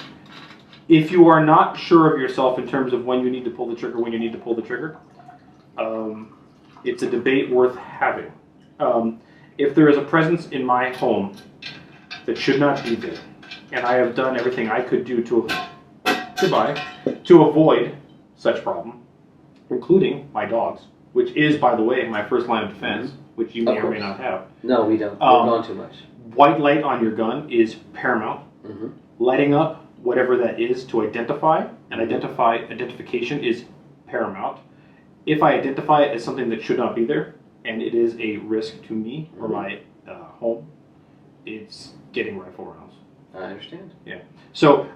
If you are not sure of yourself in terms of when you need to pull the trigger, it's a debate worth having. If there is a presence in my home that should not be there, and I have done everything I could do to avoid such problem, including my dogs, which is, by the way, my first line of defense, which you may or may not have. No, we don't. We're gone too much. White light on your gun is paramount. Lighting up whatever that is to identify, and identification is paramount. If I identify it as something that should not be there, and it is a risk to me or my home, it's getting rifle rounds. I understand. Yeah. So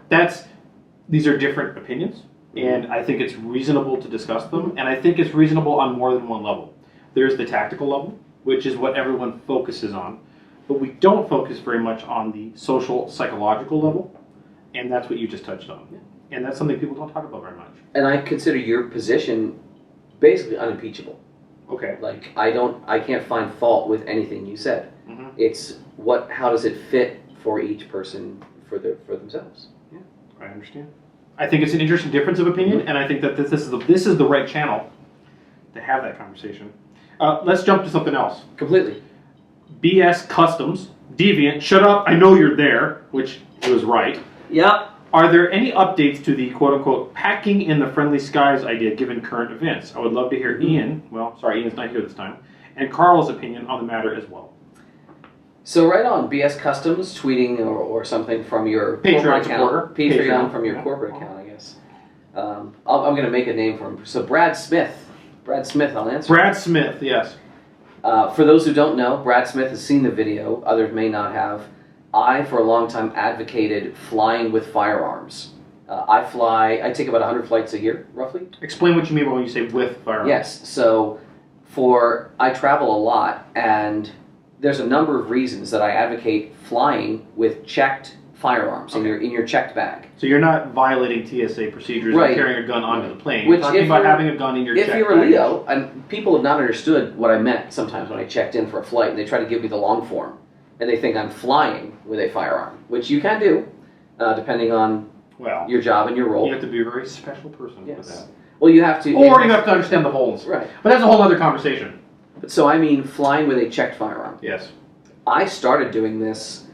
these are different opinions, and I think it's reasonable to discuss them, and I think it's reasonable on more than one level. There's the tactical level, which is what everyone focuses on, but we don't focus very much on the social, psychological level, and that's what you just touched on. Yeah. And that's something people don't talk about very much. And I consider your position basically unimpeachable. Okay. Like, I can't find fault with anything you said. It's how does it fit for each person for themselves. Yeah. I understand. I think it's an interesting difference of opinion, and I think that this is the right channel to have that conversation. Let's jump to something else. Completely. BS Customs, Deviant, shut up, I know you're there, which he was right. Yep. Are there any updates to the quote-unquote packing in the friendly skies idea given current events? I would love to hear Ian's not here this time, and Carl's opinion on the matter as well. So right on, BS Customs tweeting or something from your Patreon account. Patreon from your corporate account, I guess. I'm going to make a name for him. So Brad Smith, I'll answer. Brad Smith, yes. For those who don't know, Brad Smith has seen the video. Others may not have. I, for a long time, advocated flying with firearms. I take about 100 flights a year, roughly. Explain what you mean when you say with firearms. Yes, so I travel a lot, and there's a number of reasons that I advocate flying with checked firearms in your checked bag. So you're not violating TSA procedures and carrying a gun onto the plane. Which, you're talking about having a gun in your checked bag. If you're a Leo, and people have not understood what I meant sometimes when I checked in for a flight, and they try to give me the long form, and they think I'm flying with a firearm, which you can do, depending on your job and your role. You have to be a very special person for that. Well, you have to... Or you have to understand the holes. Right. But that's a whole other conversation. So I mean flying with a checked firearm. Yes. I started doing this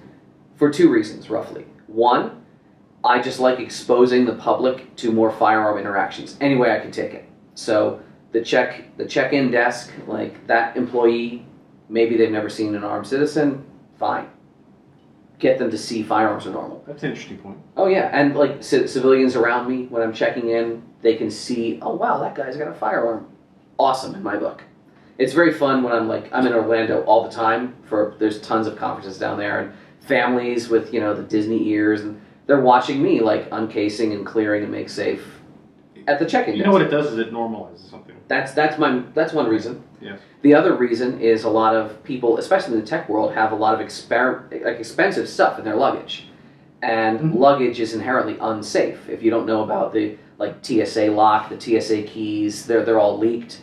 for two reasons, roughly. One, I just like exposing the public to more firearm interactions, any way I can take it. So the check-in desk, like that employee, maybe they've never seen an armed citizen, fine. Get them to see firearms are normal. That's an interesting point. Oh yeah, and like civilians around me, when I'm checking in, they can see, oh wow, that guy's got a firearm. Awesome, in my book. It's very fun when I'm in Orlando all the time. There's tons of conferences down there, and families with the Disney ears, and they're watching me like uncasing and clearing and make safe at the check-in desk. You know what it does is it normalizes something. That's one reason. Yes. The other reason is a lot of people, especially in the tech world, have a lot of expensive stuff in their luggage, and luggage is inherently unsafe. If you don't know about the TSA lock, the TSA keys, they're all leaked.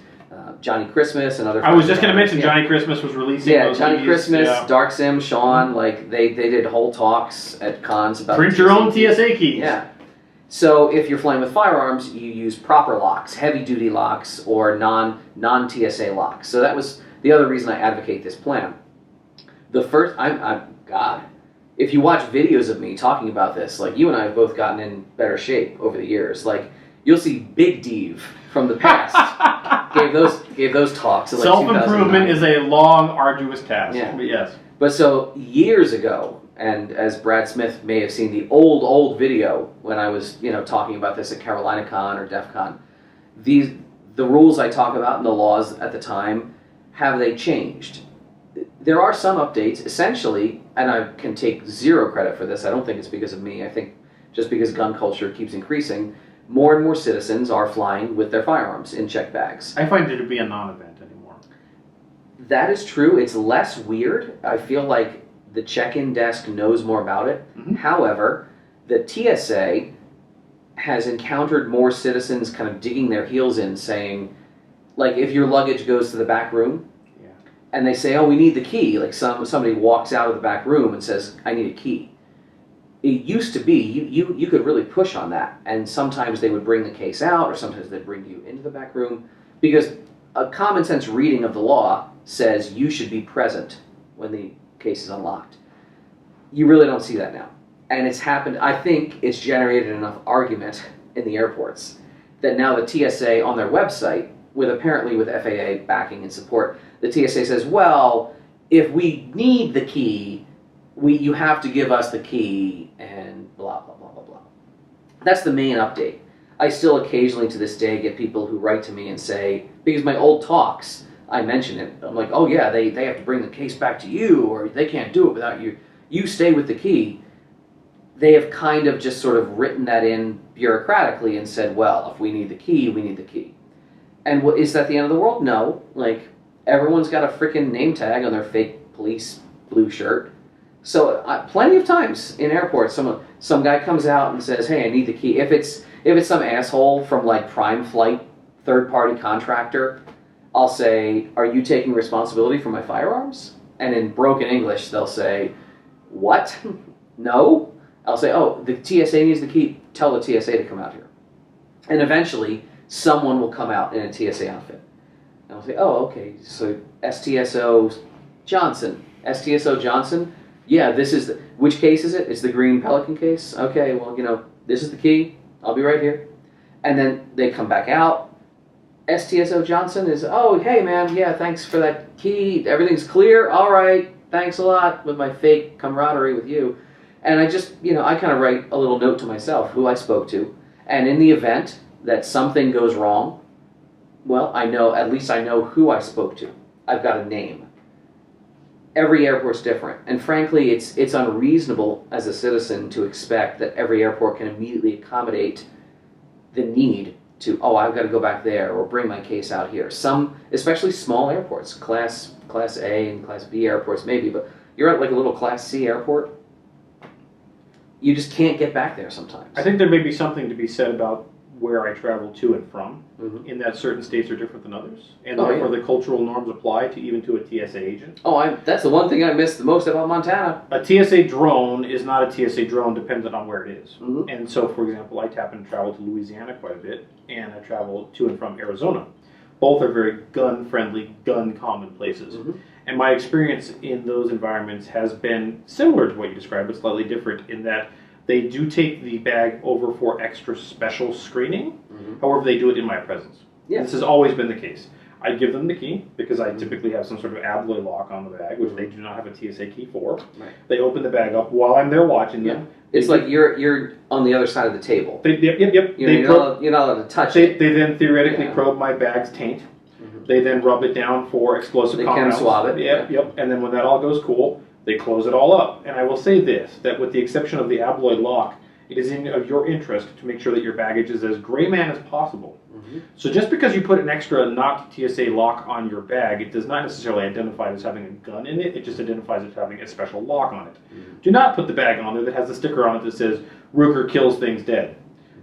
Johnny Christmas and other. I was just going to mention Johnny Christmas was releasing. Yeah, Johnny Christmas, Dark Sim, Sean, they did whole talks at cons about. Print your own TSA keys. Yeah. So if you're flying with firearms, you use proper locks, heavy duty locks, or non TSA locks. So that was the other reason I advocate this plan. The first, God, if you watch videos of me talking about this, like you and I have both gotten in better shape over the years. Like you'll see Big Dave from the past gave those talks. Self-improvement is a long, arduous task. Yeah. But yes. But so years ago, and as Brad Smith may have seen the old video when I was talking about this at CarolinaCon or DefCon, the rules I talk about and the laws at the time, have they changed? There are some updates. Essentially, and I can take zero credit for this, I don't think it's because of me, I think just because gun culture keeps increasing, more and more citizens are flying with their firearms in check bags. I find it to be a non-event anymore. That is true. It's less weird. I feel like the check-in desk knows more about it. Mm-hmm. However, the TSA has encountered more citizens kind of digging their heels in, saying, like, if your luggage goes to the back room, and they say, oh, we need the key, like somebody walks out of the back room and says, I need a key. It used to be, you could really push on that, and sometimes they would bring the case out, or sometimes they'd bring you into the back room, because a common sense reading of the law says you should be present when the case is unlocked. You really don't see that now. And it's happened, I think it's generated enough argument in the airports that now the TSA on their website, apparently with FAA backing and support, the TSA says, well, if we need the key, you have to give us the key, and blah, blah, blah, blah, blah. That's the main update. I still occasionally to this day get people who write to me and say, because my old talks, I mention it, I'm like, oh yeah, they have to bring the case back to you, or they can't do it without you. You stay with the key. They have kind of just sort of written that in bureaucratically and said, well, if we need the key, we need the key. And is that the end of the world? No. Like, everyone's got a freaking name tag on their fake police blue shirt. So plenty of times in airports, some guy comes out and says, hey, I need the key. If it's some asshole from like Prime Flight, third-party contractor, I'll say, are you taking responsibility for my firearms? And in broken English, they'll say, what? No? I'll say, oh, the TSA needs the key. Tell the TSA to come out here. And eventually, someone will come out in a TSA outfit. And I'll say, oh, okay, so STSO Johnson. STSO Johnson? Yeah, this is which case is it? It's the green Pelican case? Okay, well, this is the key. I'll be right here. And then they come back out. STSO Johnson is, oh, hey, man, yeah, thanks for that key. Everything's clear. All right, thanks a lot with my fake camaraderie with you. And I just, I kind of write a little note to myself who I spoke to. And in the event that something goes wrong, well, at least I know who I spoke to. I've got a name. Every airport's different. And frankly, it's unreasonable as a citizen to expect that every airport can immediately accommodate the need to, oh, I've got to go back there or bring my case out here. Some, especially small airports, Class A and Class B airports maybe, but you're at like a little Class C airport, you just can't get back there sometimes. I think there may be something to be said about where I travel to and from, mm-hmm. in that certain states are different than others, and therefore the cultural norms apply to even to a TSA agent. Oh, that's the one thing I miss the most about Montana. A TSA drone is not a TSA drone dependent on where it is. Mm-hmm. And so, for example, I happen to travel to Louisiana quite a bit, and I travel to and from Arizona. Both are very gun-friendly, gun-common places. Mm-hmm. And my experience in those environments has been similar to what you described, but slightly different in that they do take the bag over for extra special screening. Mm-hmm. However, they do it in my presence. Yeah. This has always been the case. I give them the key because I typically have some sort of Abloy lock on the bag, which they do not have a TSA key for. Right. They open the bag up while I'm there watching them. It's like you're on the other side of the table. Yep. You're not allowed to touch it. They then theoretically probe my bag's taint. Mm-hmm. They then rub it down for explosive compounds. They can swab it. Yep. And then when that all goes cool, they close it all up. And I will say this, that with the exception of the Abloy lock, it is in your interest to make sure that your baggage is as gray man as possible. Mm-hmm. So just because you put an extra not TSA lock on your bag, it does not necessarily identify it as having a gun in it. It just identifies it as having a special lock on it. Mm-hmm. Do not put the bag on there that has a sticker on it that says, Ruger kills things dead.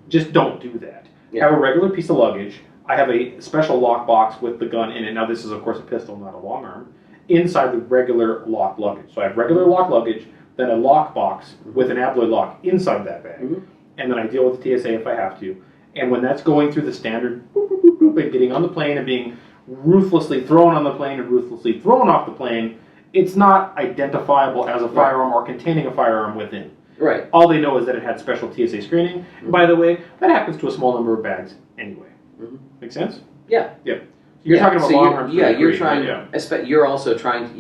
Just don't do that. Yeah. Have a regular piece of luggage. I have a special lock box with the gun in it. Now this is of course a pistol, not a long arm. Inside the regular locked luggage. So I have regular locked luggage, then a lock box with an Abloy lock inside that bag. Mm-hmm. And then I deal with the TSA if I have to. And when that's going through the standard boop, boop, boop, boop, and getting on the plane and being ruthlessly thrown on the plane and ruthlessly thrown off the plane, it's not identifiable as a firearm or containing a firearm within. Right. All they know is that it had special TSA screening. Mm-hmm. And by the way, that happens to a small number of bags anyway. Mm-hmm. Make sense? Yeah. Yeah. You're talking about long arms. Yeah, you're trying. Yeah. You're also trying to.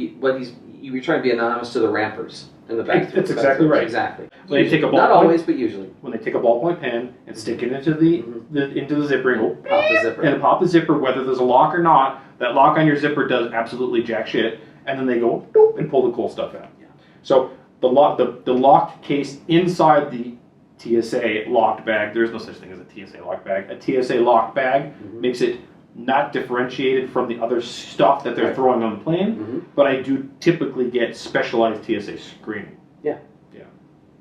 You're trying to be anonymous to the rampers in the back. That's exactly right. Exactly. When they take a ballpoint, not always, but usually. When they take a ballpoint pen and stick it into the zipper and pop the zipper. And pop the zipper, whether there's a lock or not, that lock on your zipper does absolutely jack shit. And then they go and pull the cool stuff out. Yeah. So the locked case inside the TSA locked bag. There's no such thing as a TSA locked bag. A TSA locked bag makes it not differentiated from the other stuff that they're throwing on the plane. But I do typically get specialized TSA screening.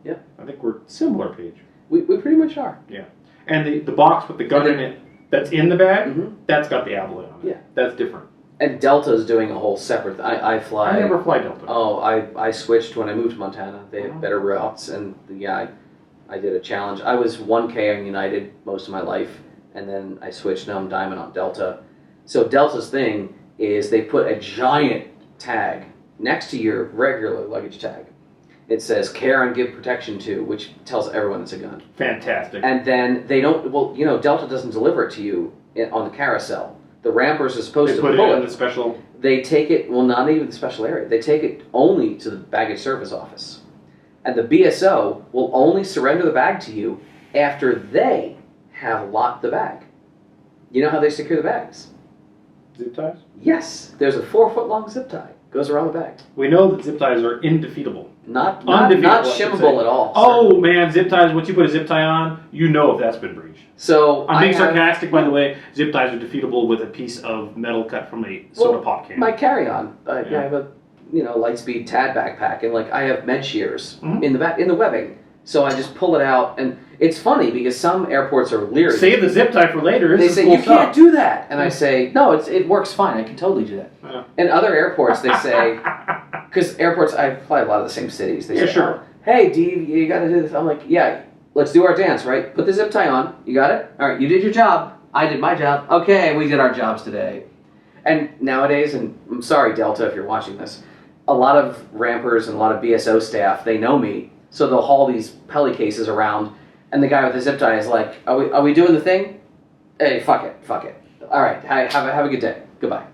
Yeah. I think we're similar, Paige. We pretty much are. Yeah. And the box with the gun in it that's in the bag, that's got the Abloy on it. Yeah. That's different. And Delta's doing a whole separate. I fly. I never fly Delta. Oh, I switched when I moved to Montana. They have better routes, and I did a challenge. I was 1K on United most of my life, and then I switched. Now I'm Diamond on Delta. So Delta's thing is they put a giant tag next to your regular luggage tag. It says "Care and Give Protection To," which tells everyone it's a gun. Fantastic. And then they don't. Well, Delta doesn't deliver it to you on the carousel. The rampers are supposed to put pull it in the special. They take it. Well, not even the special area. They take it only to the baggage service office, and the BSO will only surrender the bag to you after they have locked the bag. You know how they secure the bags? Zip ties? Yes. There's a 4-foot-long zip tie. Goes around the bag. We know that zip ties are indefeatable. Not Undefeatable, shimmable at all. Oh man, zip ties, once you put a zip tie on, you know if that's been breached. So I'm being sarcastic, by the way. Zip ties are defeatable with a piece of metal cut from a soda pop can. My carry-on, I have a Lightspeed Tad backpack, and I have med shears in the back in the webbing. So I just pull it out, and it's funny because some airports are leery. Save the zip tie for later. They say you can't do that, and I say no, it works fine. I can totally do that. Yeah. And other airports, they say, because airports, I fly a lot of the same cities. They say, sure. Hey, Dave, you got to do this. I'm like, yeah, let's do our dance, right? Put the zip tie on. You got it? All right, you did your job. I did my job. Okay, we did our jobs today. And nowadays, and I'm sorry, Delta, if you're watching this, a lot of rampers and a lot of BSO staff, they know me, so they'll haul these pelly cases around, and the guy with the zip tie is like, are we doing the thing? Hey, fuck it. All right, have a good day. Goodbye.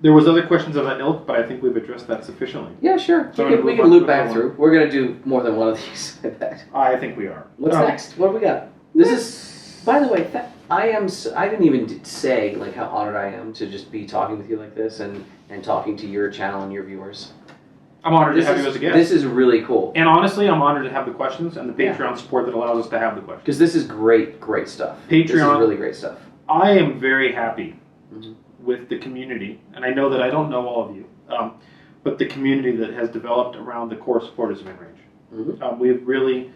There was other questions of that ilk, but I think we've addressed that sufficiently. Yeah, sure. So we can loop back through. We're going to do more than one of these, I bet. I think we are. What's next? What have we got? This is, by the way, I didn't even say how honored I am to just be talking with you like this and talking to your channel and your viewers. I'm honored to have you as a guest. This is really cool. And honestly, I'm honored to have the questions and the Patreon support that allows us to have the questions. Because this is great stuff. Patreon. This is really great stuff. I am very happy with the community, and I know that I don't know all of you, but the community that has developed around the core supporters of InRange. We've really,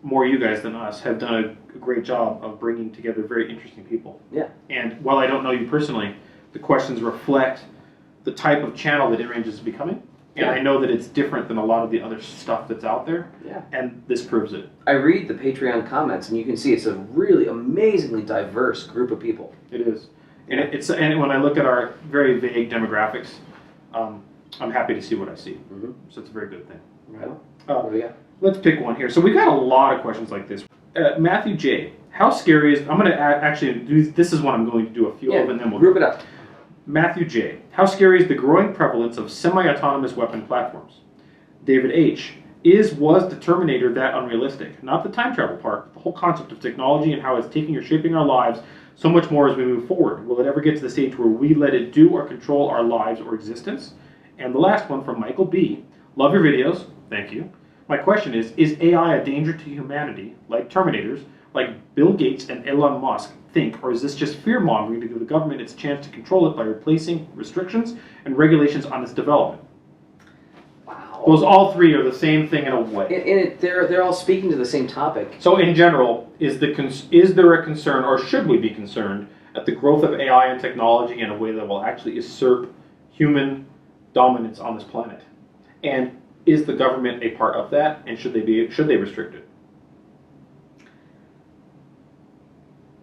more you guys than us, have done a great job of bringing together very interesting people. Yeah. And while I don't know you personally, the questions reflect the type of channel that InRange is becoming. And I know that it's different than a lot of the other stuff that's out there. Yeah. And this proves it. I read the Patreon comments, and you can see it's a really amazingly diverse group of people. It is. And when I look at our very vague demographics, I'm happy to see what I see. So it's a very good thing. Right on. What do we got? Let's pick one here. So we got a lot of questions like this. Matthew J. How scary is... I'm going to actually do... This is what I'm going to do a few of, and then we'll... Group it up. Matthew J. How scary is the growing prevalence of semi-autonomous weapon platforms? David H. Was the Terminator that unrealistic? Not the time travel part, but the whole concept of technology and how it's taking or shaping our lives so much more as we move forward. Will it ever get to the stage where we let it do or control our lives or existence? And the last one from Michael B. Love your videos. Thank you. My question is AI a danger to humanity, like Terminators, like Bill Gates and Elon Musk think, or is this just fear-mongering to give the government its chance to control it by replacing restrictions and regulations on its development? Wow. Those all three are the same thing in a way. They're all speaking to the same topic. So in general, is there a concern, or should we be concerned, at the growth of AI and technology in a way that will actually usurp human dominance on this planet? And is the government a part of that, and should they restrict it?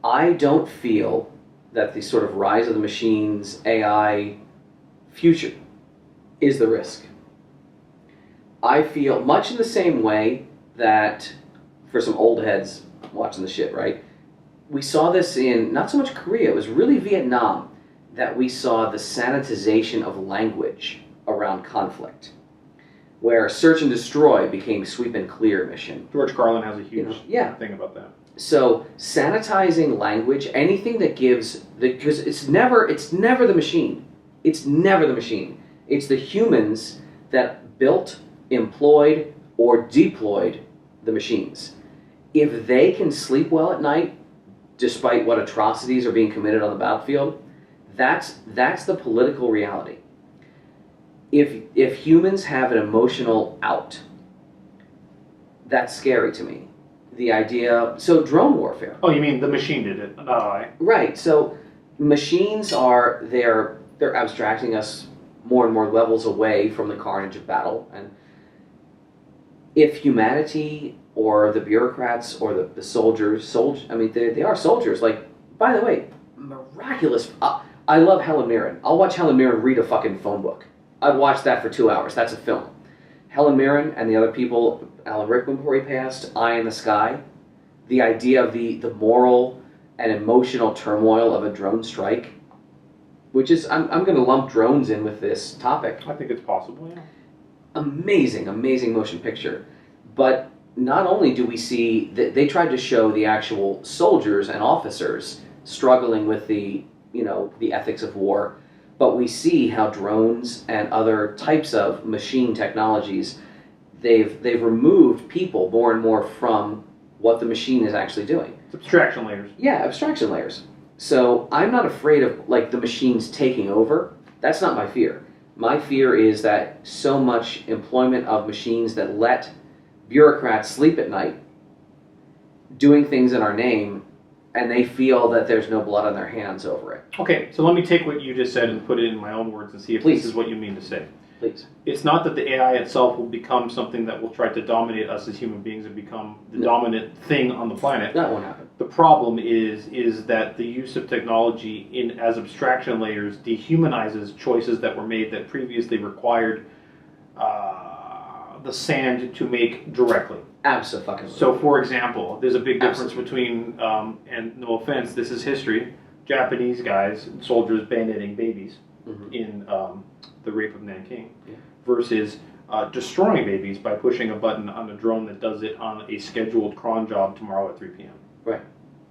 I don't feel that the sort of rise of the machines, AI future is the risk. I feel much in the same way that, for some old heads watching the shit, right? We saw this in, not so much Korea, it was really Vietnam, that we saw the sanitization of language around conflict, where search and destroy became sweep and clear mission. George Carlin has a huge thing about that. So sanitizing language, anything that gives, because it's never the machine. It's never the machine. It's the humans that built, employed, or deployed the machines. If they can sleep well at night, despite what atrocities are being committed on the battlefield, that's the political reality. If humans have an emotional out, that's scary to me. The idea, so drone warfare. Oh, you mean the machine did it, not I. Right, so machines they're abstracting us more and more levels away from the carnage of battle. And if humanity or the bureaucrats or the soldiers, I mean, they are soldiers. Like, by the way, miraculous. I love Helen Mirren. I'll watch Helen Mirren read a fucking phone book. I'd watch that for 2 hours. That's a film. Helen Mirren and the other people, Alan Rickman before he passed, Eye in the Sky, the idea of the moral and emotional turmoil of a drone strike, which is, I'm going to lump drones in with this topic. I think it's possible, yeah. Amazing, amazing motion picture. But not only do we see, they tried to show the actual soldiers and officers struggling with the ethics of war, but we see how drones and other types of machine technologies, they've removed people more and more from what the machine is actually doing. It's abstraction layers. Yeah, abstraction layers. So I'm not afraid of like the machines taking over. That's not my fear. My fear is that so much employment of machines that let bureaucrats sleep at night doing things in our name, and they feel that there's no blood on their hands over it. Okay, so let me take what you just said and put it in my own words and see if Please. this is what you mean to say. Please. It's not that the AI itself will become something that will try to dominate us as human beings and become the dominant thing on the planet. That won't happen. The problem is that the use of technology as abstraction layers dehumanizes choices that were made that previously required the sand to make directly. Absolutely. So, for example, there's a big difference Absolutely. between, and no offense, this is history, Japanese guys, soldiers bayoneting babies in the rape of Nanking, versus destroying babies by pushing a button on a drone that does it on a scheduled cron job tomorrow at 3 p.m. Right.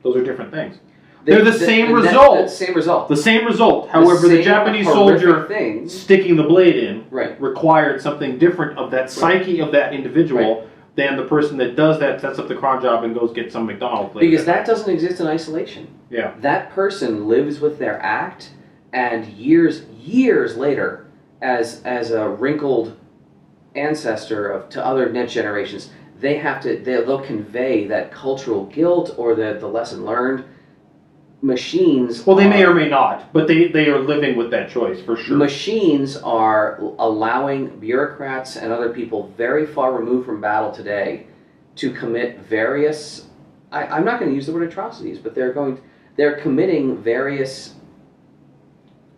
Those are different things. They're the same result. Same result. The same result. However, the Japanese soldier sticking the blade in required something different of that psyche of that individual than the person that does that, sets up the cron job and goes get some McDonald's. Because that doesn't exist in isolation. Yeah. That person lives with their act, and years later, as a wrinkled ancestor to other next generations, they'll convey that cultural guilt or the lesson learned. Machines. Well, they may or may not, but they are living with that choice for sure. Machines are allowing bureaucrats and other people very far removed from battle today to commit various. I'm not going to use the word atrocities, but they're committing various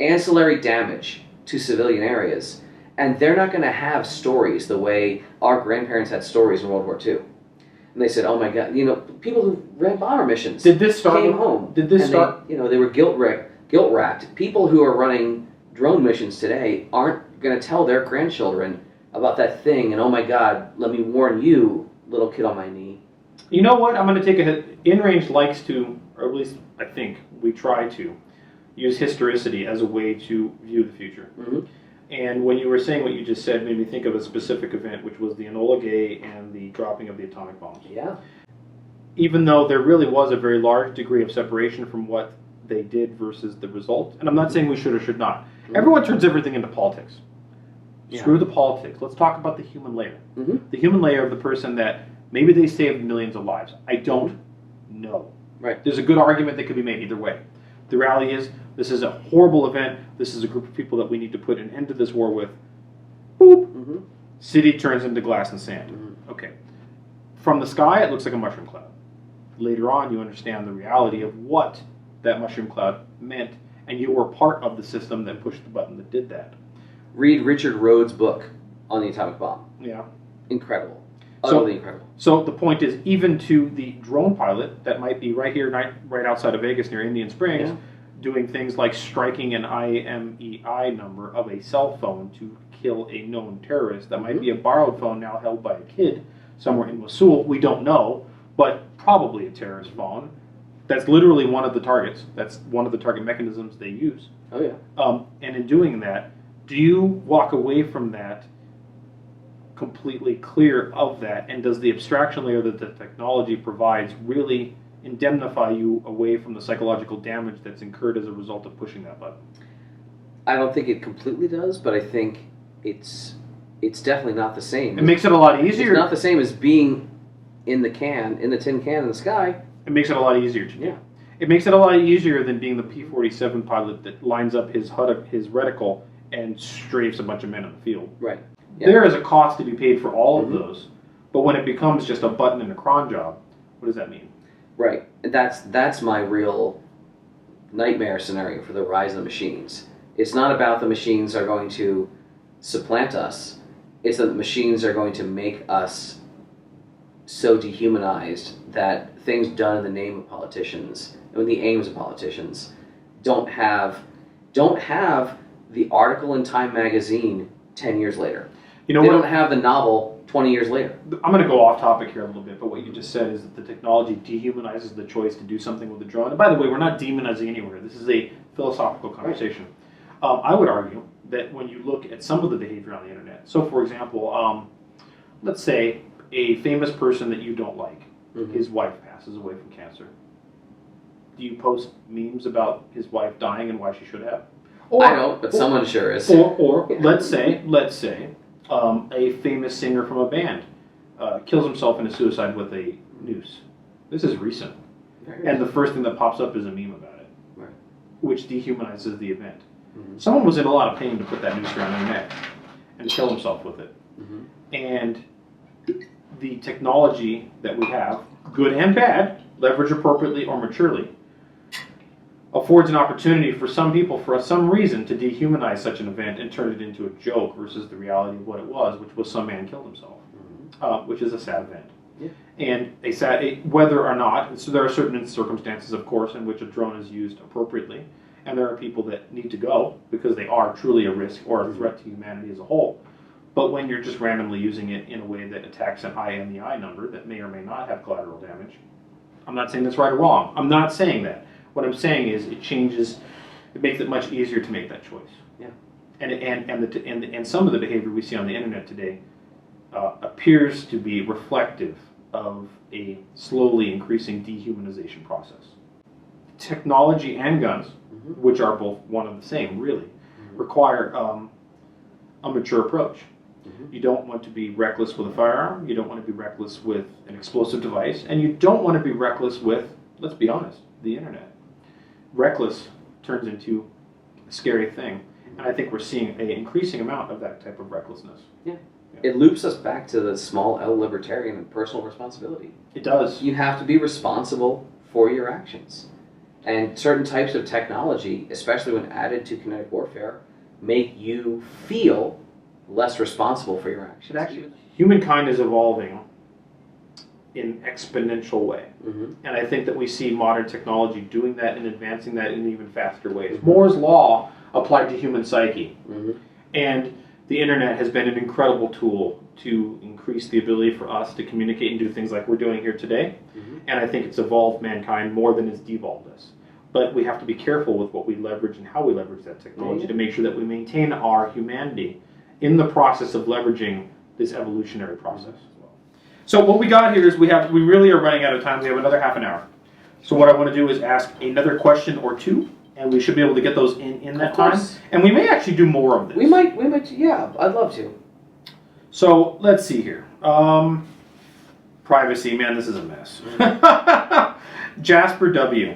ancillary damage to civilian areas, and they're not going to have stories the way our grandparents had stories in World War II. And they said, "Oh my God!" People who ran bomber missions came home. Did this start? They were guilt-racked. People who are running drone missions today aren't going to tell their grandchildren about that thing. And oh my God, let me warn you, little kid on my knee. You know what? I'm going to take a hit. InRange likes to, or at least I think we try to, use historicity as a way to view the future. Mm-hmm. And when you were saying what you just said, made me think of a specific event, which was the Enola Gay and the dropping of the atomic bombs. Yeah. Even though there really was a very large degree of separation from what they did versus the result, and I'm not saying we should or should not. Mm-hmm. Everyone turns everything into politics. Yeah. Screw the politics. Let's talk about the human layer. Mm-hmm. The human layer of the person that maybe they saved millions of lives. I don't know. Right. There's a good argument that could be made either way. The reality is, this is a horrible event. This is a group of people that we need to put an end to this war with. Boop. Mm-hmm. City turns into glass and sand. Mm-hmm. Okay. From the sky, it looks like a mushroom cloud. Later on, you understand the reality of what that mushroom cloud meant, and you were part of the system that pushed the button that did that. Read Richard Rhodes' book on the atomic bomb. Yeah. Incredible. Utterly incredible. So the point is, even to the drone pilot that might be right here, right outside of Vegas near Indian Springs, doing things like striking an IMEI number of a cell phone to kill a known terrorist that might be a borrowed phone now held by a kid somewhere in Mosul. We don't know, but probably a terrorist phone. That's literally one of the targets. That's one of the target mechanisms they use. Oh, yeah. And in doing that, Do you walk away from that completely clear of that, and does the abstraction layer that the technology provides really indemnify you away from the psychological damage that's incurred as a result of pushing that button? I don't think it completely does, but I think it's definitely not the same. It makes it a lot easier. It's not the same as being in the tin can in the sky. It makes it a lot easier to do. Yeah. It makes it a lot easier than being the P-47 pilot that lines up his reticle and strafes a bunch of men in the field. Right. Yeah. There is a cost to be paid for all of those, but when it becomes just a button and a cron job, what does that mean? Right. That's my real nightmare scenario for the rise of the machines. It's not about the machines are going to supplant us. It's that the machines are going to make us so dehumanized that things done in the name of politicians and with the aims of politicians don't have the article in Time magazine 10 years later. You know they what? don't have the novel 20 years later. I'm going to go off topic here a little bit, but what you just said is that the technology dehumanizes the choice to do something with a drone. And by the way, we're not demonizing anywhere. This is a philosophical conversation. I would argue that when you look at some of the behavior on the internet, so for example, let's say a famous person that you don't like, his wife passes away from cancer. Do you post memes about his wife dying and why she should have? Or, I don't, but someone sure is. Or let's say a famous singer from a band kills himself in a suicide with a noose. This is recent. And the first thing that pops up is a meme about it, which dehumanizes the event. Someone was in a lot of pain to put that noose around their neck and kill himself with it. And the technology that we have, good and bad, leveraged appropriately or maturely, affords an opportunity for some people, for some reason, to dehumanize such an event and turn it into a joke versus the reality of what it was, which was some man killed himself, which is a sad event. Yeah. And whether or not, so there are certain circumstances, of course, in which a drone is used appropriately, and there are people that need to go because they are truly a risk or a threat to humanity as a whole. But when you're just randomly using it in a way that attacks an IMEI number that may or may not have collateral damage, I'm not saying that's right or wrong. I'm not saying that. What I'm saying is it makes it much easier to make that choice. Yeah. And some of the behavior we see on the internet today appears to be reflective of a slowly increasing dehumanization process. Technology and guns, which are both one and the same, really, require a mature approach. You don't want to be reckless with a firearm, you don't want to be reckless with an explosive device, and you don't want to be reckless with, let's be honest, the internet. Reckless turns into a scary thing, and I think we're seeing an increasing amount of that type of recklessness. Yeah. It loops us back to the small L libertarian and personal responsibility. It does. You have to be responsible for your actions. And certain types of technology, especially when added to kinetic warfare, make you feel less responsible for your actions. Humankind is evolving in an exponential way. And I think that we see modern technology doing that and advancing that in even faster ways. Moore's law applied to human psyche. And the internet has been an incredible tool to increase the ability for us to communicate and do things like we're doing here today. And I think it's evolved mankind more than it's devolved us. But we have to be careful with what we leverage and how we leverage that technology to make sure that we maintain our humanity in the process of leveraging this evolutionary process. So what we got here is we really are running out of time. We have another half an hour. So what I want to do is ask another question or two, and we should be able to get those in that time. And we may actually do more of this. We might, yeah, I'd love to. So let's see here. Privacy, man, this is a mess. Jasper W.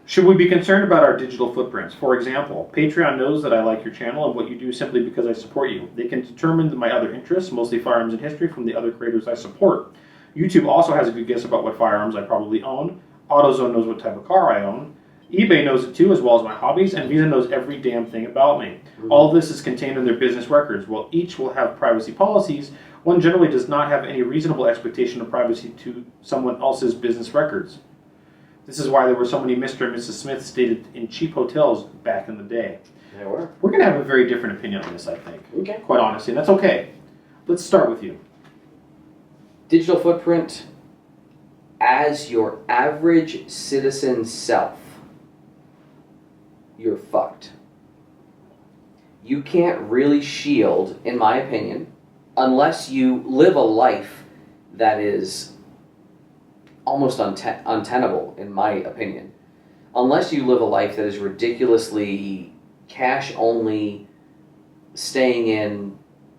Should we be concerned about our digital footprints? For example, Patreon knows that I like your channel and what you do simply because I support you. They can determine my other interests, mostly firearms and history, from the other creators I support. YouTube also has a good guess about what firearms I probably own. AutoZone knows what type of car I own. eBay knows it too, as well as my hobbies, and Visa knows every damn thing about me. All this is contained in their business records. While each will have privacy policies, one generally does not have any reasonable expectation of privacy to someone else's business records. This is why there were so many Mr. and Mrs. Smiths stayed in cheap hotels back in the day. There were. We're going to have a very different opinion on this, I think. Okay. Quite honestly, and that's okay. Let's start with you. Digital footprint as your average citizen self. You're fucked. you can't really shield, in my opinion, unless you live a life that is almost untenable, in my opinion. Unless you live a life that is ridiculously cash only, staying in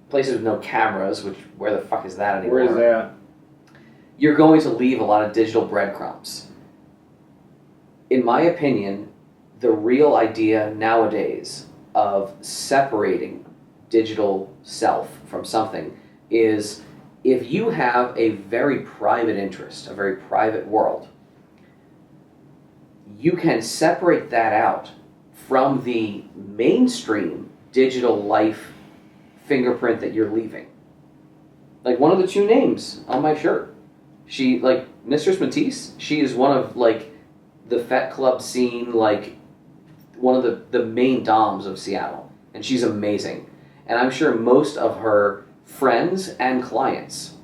places with no cameras, which, where the fuck is that anymore? Where is that? You're going to leave a lot of digital breadcrumbs. In my opinion, the real idea nowadays of separating digital self from something is, if you have a very private interest, a very private world, you can separate that out from the mainstream digital life fingerprint that you're leaving. Like one of the two names on my shirt. She, like, Mistress Matisse, she is one of, like, the Fet Club scene, like, one of the main doms of Seattle. And she's amazing. And I'm sure most of her friends and clients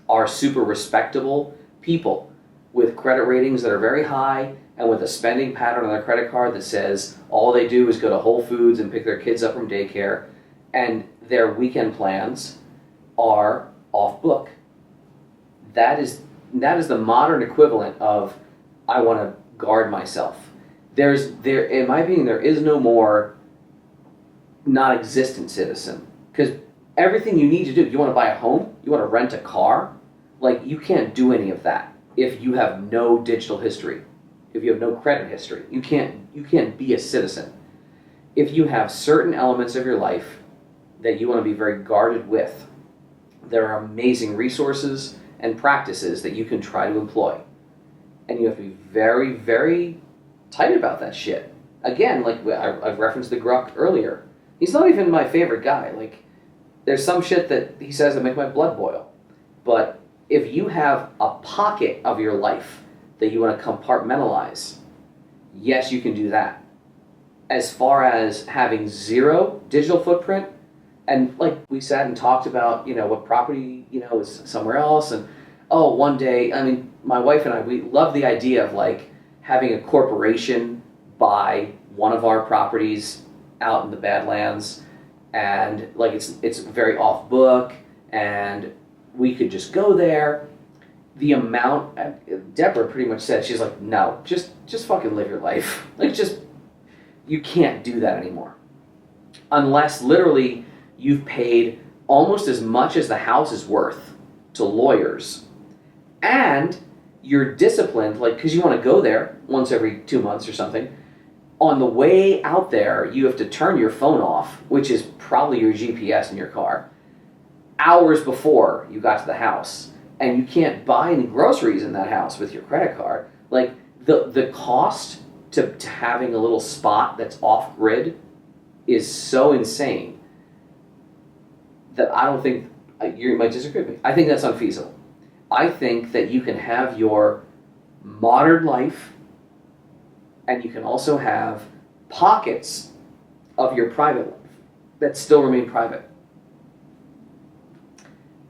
are super respectable people with credit ratings that are very high and with a spending pattern on their credit card that says all they do is go to Whole Foods and pick their kids up from daycare, and their weekend plans are off book. That is the modern equivalent of, I want to guard myself. In my opinion, there is no more non-existent citizen, because everything you need to do, you want to buy a home, you want to rent a car, like, you can't do any of that if you have no digital history, if you have no credit history. You can't be a citizen. If you have certain elements of your life that you want to be very guarded with, there are amazing resources and practices that you can try to employ. And you have to be very, very tight about that shit. Again, like I've referenced the Gruck earlier. He's not even my favorite guy. Like, there's some shit that he says that make my blood boil. But if you have a pocket of your life that you want to compartmentalize, yes, you can do that. As far as having zero digital footprint, and like we sat and talked about, what property, is somewhere else, and one day, I mean, my wife and I, we love the idea of like having a corporation buy one of our properties out in the Badlands, and like it's very off book, and we could just go there. The amount, Deborah pretty much said, she's like, no, just fucking live your life. Like, you can't do that anymore. Unless literally you've paid almost as much as the house is worth to lawyers, and you're disciplined, like, because you want to go there once every 2 months or something. On the way out there, you have to turn your phone off, which is probably your GPS in your car, hours before you got to the house. And you can't buy any groceries in that house with your credit card. Like, the cost to having a little spot that's off-grid is so insane that I don't think, you might disagree with me, I think that's unfeasible. I think that you can have your modern life, and you can also have pockets of your private life that still remain private.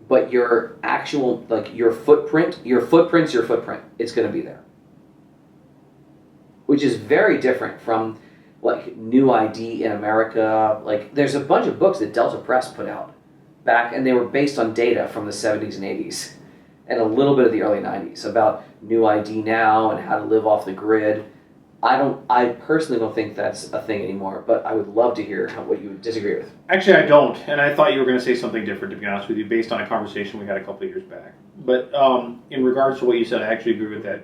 But your actual, like, your footprint's your footprint. It's going to be there. Which is very different from, like, New ID in America. Like, there's a bunch of books that Delta Press put out back, and they were based on data from the 70s and 80s, and a little bit of the early 90s about New ID now and how to live off the grid. I personally don't think that's a thing anymore, but I would love to hear what you would disagree with. Actually, I don't, and I thought you were going to say something different, to be honest with you, based on a conversation we had a couple of years back. But in regards to what you said, I actually agree with that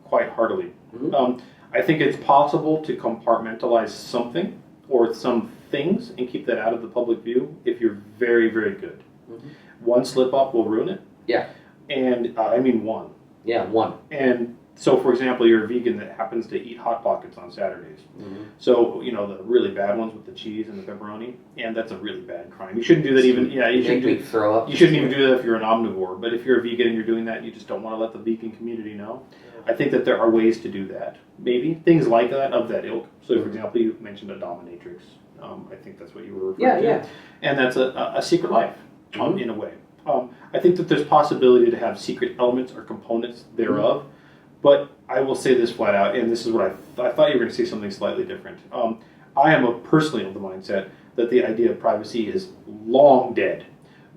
quite heartily. Mm-hmm. I think it's possible to compartmentalize something or some things and keep that out of the public view if you're very, very good. Mm-hmm. One slip-up will ruin it. Yeah. And I mean one. Yeah, one. And so, for example, you're a vegan that happens to eat Hot Pockets on Saturdays. Mm-hmm. So, the really bad ones with the cheese and the pepperoni, and that's a really bad crime. You shouldn't do that even, you shouldn't throw up. You shouldn't even do that if you're an omnivore. But if you're a vegan and you're doing that, you just don't want to let the vegan community know. I think that there are ways to do that. Maybe. Things like that, of that ilk. So, for example, you mentioned a dominatrix. I think that's what you were referring to. Yeah. And that's a secret life, in a way. I think that there's possibility to have secret elements or components thereof. Mm-hmm. But I will say this flat out, and this is what I thought you were going to say something slightly different. I am personally of the mindset that the idea of privacy is long dead.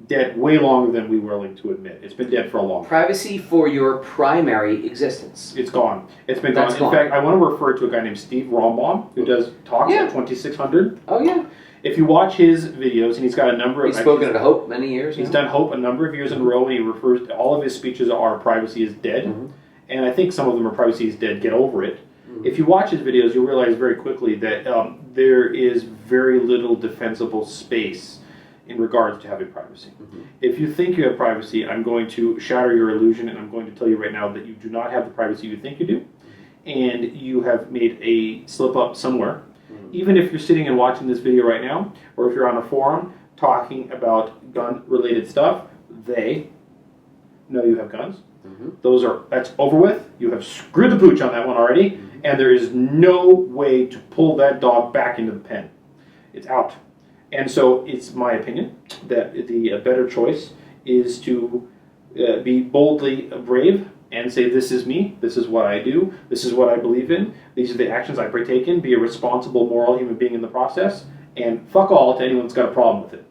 Dead way longer than we were willing to admit. It's been dead for a long time. Privacy for your primary existence. It's gone. It's been That's gone. In fact, I want to refer to a guy named Steve Rombaum, who does talks at 2600. Oh, yeah. If you watch his videos, and he's got a number of... He's spoken at Hope many years. He's done Hope a number of years in a row, and he refers to all of his speeches are privacy is dead. And I think some of them are privacy is dead, get over it. If you watch his videos, you'll realize very quickly that there is very little defensible space in regards to having privacy. If you think you have privacy, I'm going to shatter your illusion, and I'm going to tell you right now that you do not have the privacy you think you do, and you have made a slip up somewhere. Even if you're sitting and watching this video right now, or if you're on a forum talking about gun-related stuff, they know you have guns. That's over with. You have screwed the pooch on that one already, and there is no way to pull that dog back into the pen. It's out. And so it's my opinion that the better choice is to be boldly brave and say, this is me, this is what I do, this is what I believe in, these are the actions I partake in, be a responsible, moral human being in the process, and fuck all to anyone that's got a problem with it.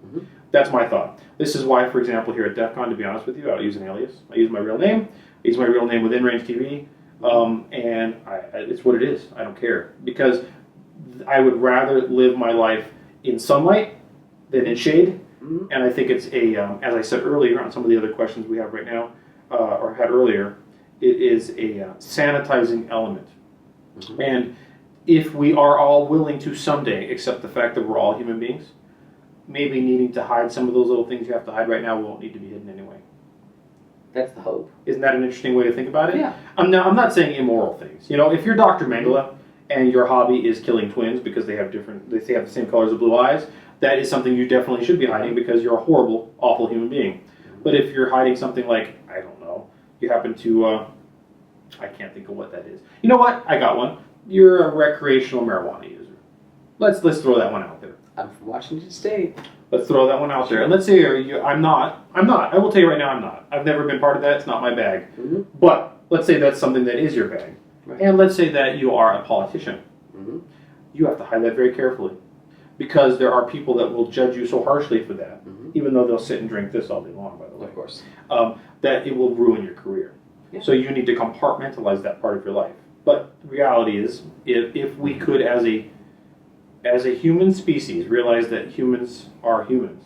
That's my thought. This is why, for example, here at DefCon, to be honest with you, I don't use an alias. I use my real name. I use my real name with InRangeTV, and it's what it is. I don't care. Because I would rather live my life in sunlight than in shade, and I think it's a, as I said earlier on some of the other questions we have right now, or had earlier, it is a sanitizing element. And if we are all willing to someday accept the fact that we're all human beings, maybe needing to hide some of those little things you have to hide right now won't need to be hidden anyway. That's the hope. Isn't that an interesting way to think about it? Yeah. I'm not saying immoral things. You know, if you're Dr. Mengele and your hobby is killing twins because they have the same colors of blue eyes, that is something you definitely should be hiding because you're a horrible, awful human being. But if you're hiding something like, I don't know, you happen to, I can't think of what that is. You know what? I got one. You're a recreational marijuana user. Let's throw that one out there. I'm from Washington State. Let's throw that one out there. And let's say I'm not. I will tell you right now I'm not. I've never been part of that. It's not my bag. But let's say that's something that is your bag. And let's say that you are a politician. You have to hide that very carefully. Because there are people that will judge you so harshly for that, even though they'll sit and drink this all day long, by the way. Of course. That it will ruin your career. So you need to compartmentalize that part of your life. But the reality is, if we could, as a human species, realize that humans are humans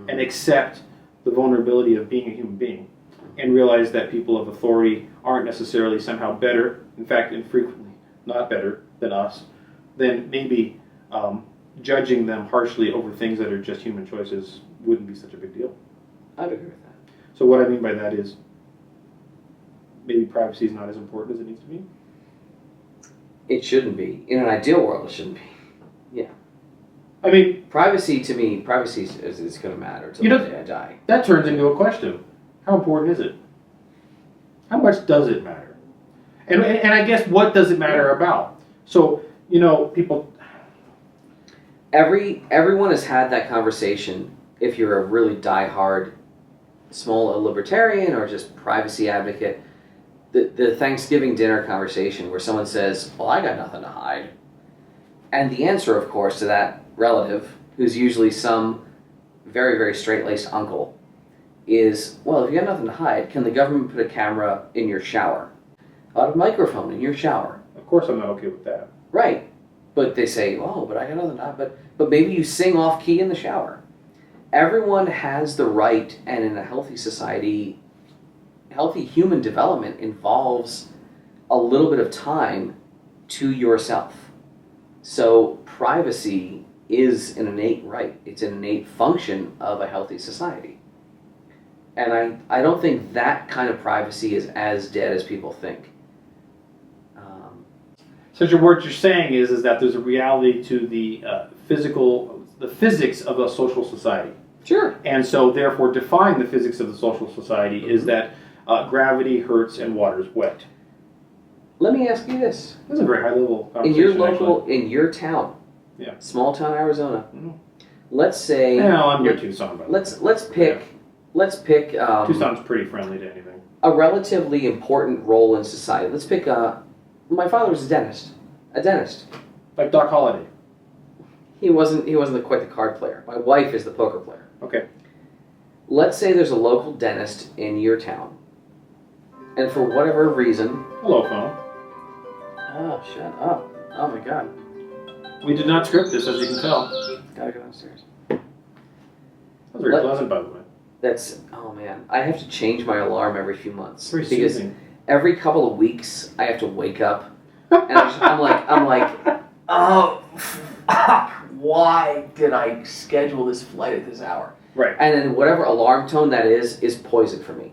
and accept the vulnerability of being a human being and realize that people of authority aren't necessarily somehow better, in fact, infrequently not better than us, then maybe judging them harshly over things that are just human choices wouldn't be such a big deal. I'd agree with that. So what I mean by that is maybe privacy is not as important as it needs to be. It shouldn't be. In an ideal world, it shouldn't be. Yeah. I mean, privacy to me, privacy is going to matter until the day I die. That turns into a question. How important is it? How much does it matter? And I guess what does it matter about? So, you know, people... Everyone has had that conversation. If you're a really diehard, small libertarian or just privacy advocate, the Thanksgiving dinner conversation where someone says, well, I got nothing to hide. And the answer, of course, to that relative, who's usually some very, very straight-laced uncle, is, well, if you got nothing to hide, can the government put a camera in your shower? A microphone in your shower? Of course I'm not okay with that. Right. But they say, oh, but I got nothing to hide. But maybe you sing off-key in the shower. Everyone has the right, and in a healthy society, healthy human development involves a little bit of time to yourself. So privacy is an innate right. It's an innate function of a healthy society. And I don't think that kind of privacy is as dead as people think. So what you're saying is that there's a reality to the physics of a social society. Sure. And so therefore define the physics of the social society is that gravity hurts and water's wet. Let me ask you this. This is a very high level conversation. In your local, in your town, small town Arizona, let's say... Well, I'm near Tucson, by the way. Let's pick... Tucson's pretty friendly to anything. A relatively important role in society. Let's pick... my father was a dentist. Like Doc Holliday. He wasn't quite the card player. My wife is the poker player. Okay. Let's say there's a local dentist in your town, and for whatever reason... Hello, phone. Oh, shut up. Oh, my God. We did not script this, as you can tell. Gotta go downstairs. That was very pleasant, by the way. That's... Oh, man. I have to change my alarm every few months. Very because soothing. every couple of weeks, I have to wake up, and I'm like, oh, why did I schedule this flight at this hour? Right. And then whatever alarm tone that is poison for me.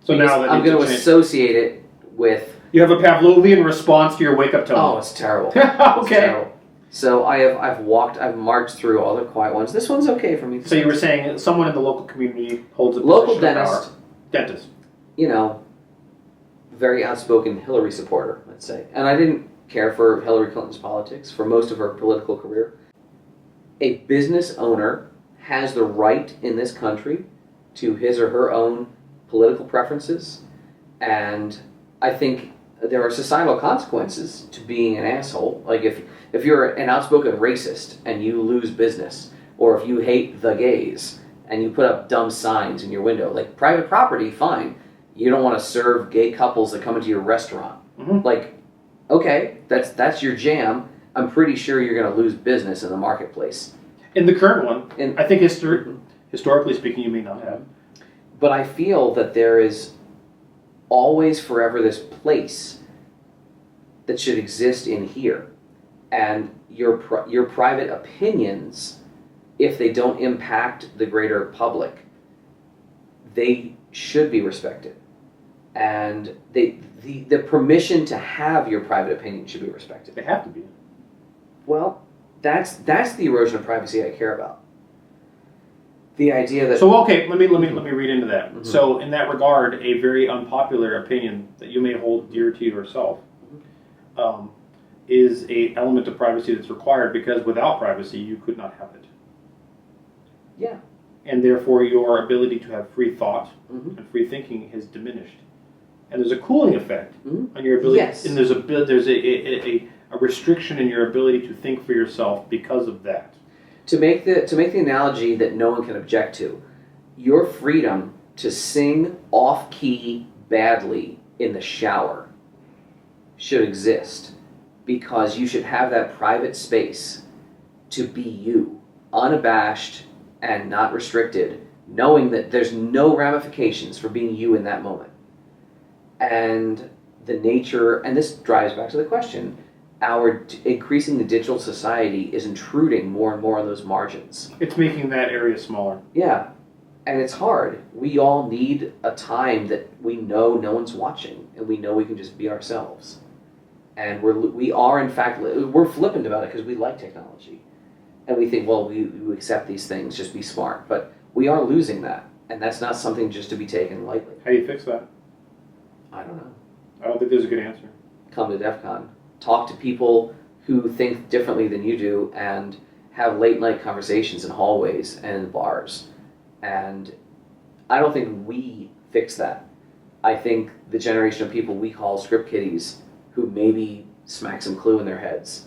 So because now that I'm going to associate it with... You have a Pavlovian response to your wake-up tone. Oh, it's terrible. Okay. It's terrible. So I've marched through all the quiet ones. This one's okay for me. So you were saying someone in the local community holds a local position of dentist. power. Dentist. You know, very outspoken Hillary supporter, let's say. And I didn't care for Hillary Clinton's politics for most of her political career. A business owner has the right in this country to his or her own political preferences, and I think there are societal consequences to being an asshole. Like if you're an outspoken racist and you lose business, or if you hate the gays and you put up dumb signs in your window, like private property, fine. You don't want to serve gay couples that come into your restaurant. Mm-hmm. Like, okay, that's your jam. I'm pretty sure you're going to lose business in the marketplace. In the current one, I think historically speaking, you may not have. But I feel that there is always forever this place that should exist in here. And your private opinions, if they don't impact the greater public, they should be respected. And the permission to have your private opinion should be respected. They have to be. Well, that's the erosion of privacy I care about. The idea that... So, okay, let me read into that. Mm-hmm. So, in that regard, a very unpopular opinion that you may hold dear to yourself is a element of privacy that's required, because without privacy, you could not have it. Yeah. And therefore, your ability to have free thought Mm-hmm. and free thinking has diminished. And there's a cooling effect Mm-hmm. on your ability. Yes. And there's a restriction in your ability to think for yourself because of that. To make the analogy that no one can object to, your freedom to sing off-key badly in the shower should exist, because you should have that private space to be you, unabashed and not restricted, knowing that there's no ramifications for being you in that moment. And the nature, and this drives back to the question, our increasingly digital society is intruding more and more on those margins. It's making that area smaller. Yeah, and it's hard. We all need a time that we know no one's watching, and we know we can just be ourselves. And we are in fact, we're flippant about it because we like technology. And we think, well, we accept these things, just be smart. But we are losing that, and that's not something just to be taken lightly. How do you fix that? I don't know. I don't think there's a good answer. Come to DefCon. Talk to people who think differently than you do, and have late night conversations in hallways and in bars. And I don't think we fix that. I think the generation of people we call script kiddies, who maybe smack some clue in their heads,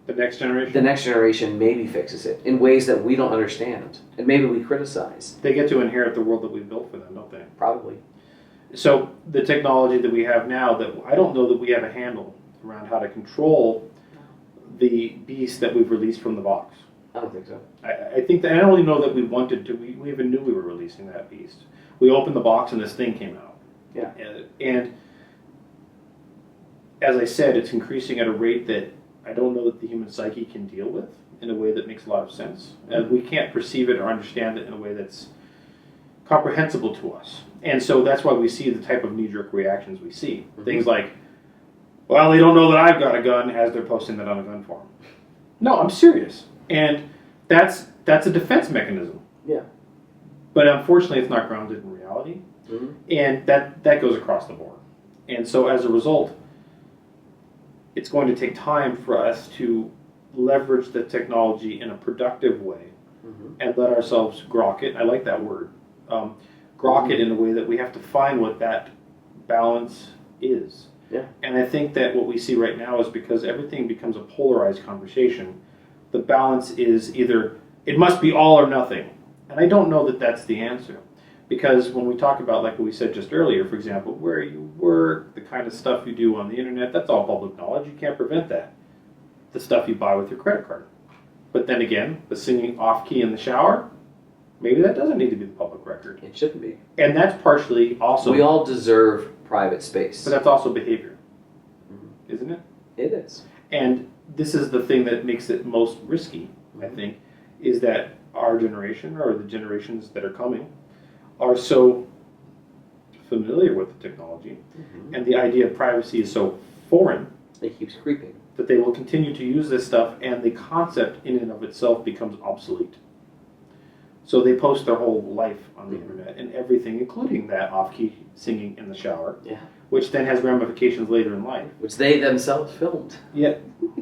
The next generation? the next generation maybe fixes it in ways that we don't understand, and maybe we criticize. They get to inherit the world that we built for them, don't they? Probably. So the technology that we have now, that I don't know that we have a handle around how to control the beast that we've released from the box. I don't think so. I think that I don't even know that we wanted to. We even knew we were releasing that beast. We opened the box and this thing came out. Yeah. And as I said, it's increasing at a rate that I don't know that the human psyche can deal with in a way that makes a lot of sense. And we can't perceive it or understand it in a way that's comprehensible to us. And so that's why we see the type of knee-jerk reactions we see. Mm-hmm. Things like, well, they don't know that I've got a gun, as they're posting that on a gun forum. No, I'm serious. And that's a defense mechanism. Yeah. But unfortunately, it's not grounded in reality. Mm-hmm. And that goes across the board. And so as a result, it's going to take time for us to leverage the technology in a productive way and let ourselves grok it. I like that word. Grok it in a way that we have to find what that balance is. Yeah. And I think that what we see right now is because everything becomes a polarized conversation, the balance is either, it must be all or nothing. And I don't know that that's the answer. Because when we talk about, like we said just earlier, for example, where you work, the kind of stuff you do on the internet, that's all public knowledge. You can't prevent that. The stuff you buy with your credit card. But then again, the singing off-key in the shower, maybe that doesn't need to be the public record. It shouldn't be. And that's partially also... We all deserve private space. But that's also behavior, isn't it? It is. And this is the thing that makes it most risky, I think, is that our generation, or the generations that are coming, are so familiar with the technology, and the idea of privacy is so foreign. It keeps creeping. That they will continue to use this stuff, and the concept in and of itself becomes obsolete. So they post their whole life on the internet, and everything, including that off-key singing in the shower, which then has ramifications later in life. Which they themselves filmed. Yeah.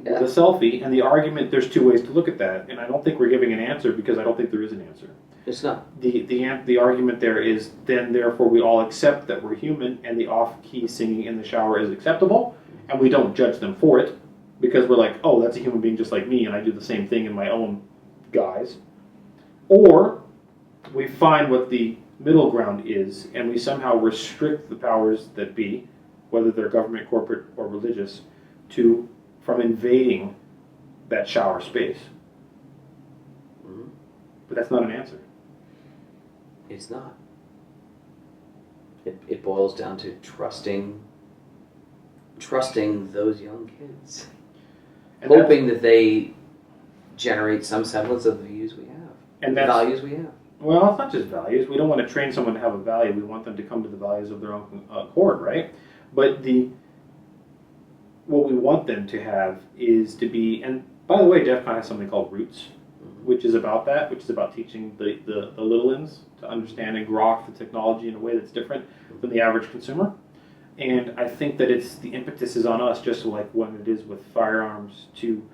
The selfie, and the argument, there's two ways to look at that, and I don't think we're giving an answer because I don't think there is an answer. It's not. The argument there is then therefore we all accept that we're human and the off-key singing in the shower is acceptable, and we don't judge them for it because we're like, oh, that's a human being just like me and I do the same thing in my own guise. Or we find what the middle ground is and we somehow restrict the powers that be, whether they're government, corporate, or religious, from invading that shower space. But that's not an answer. It's not. It boils down to trusting those young kids. And hoping that they generate some semblance of the views we have. And the values we have. Well, it's not just values. We don't want to train someone to have a value. We want them to come to the values of their own accord, right? But what we want them to have is to be, and by the way, DefCon has something called Roots, which is about that, which is about teaching the little ones to understand and grok the technology in a way that's different than the average consumer. And I think that the impetus is on us, just like when it is with firearms, to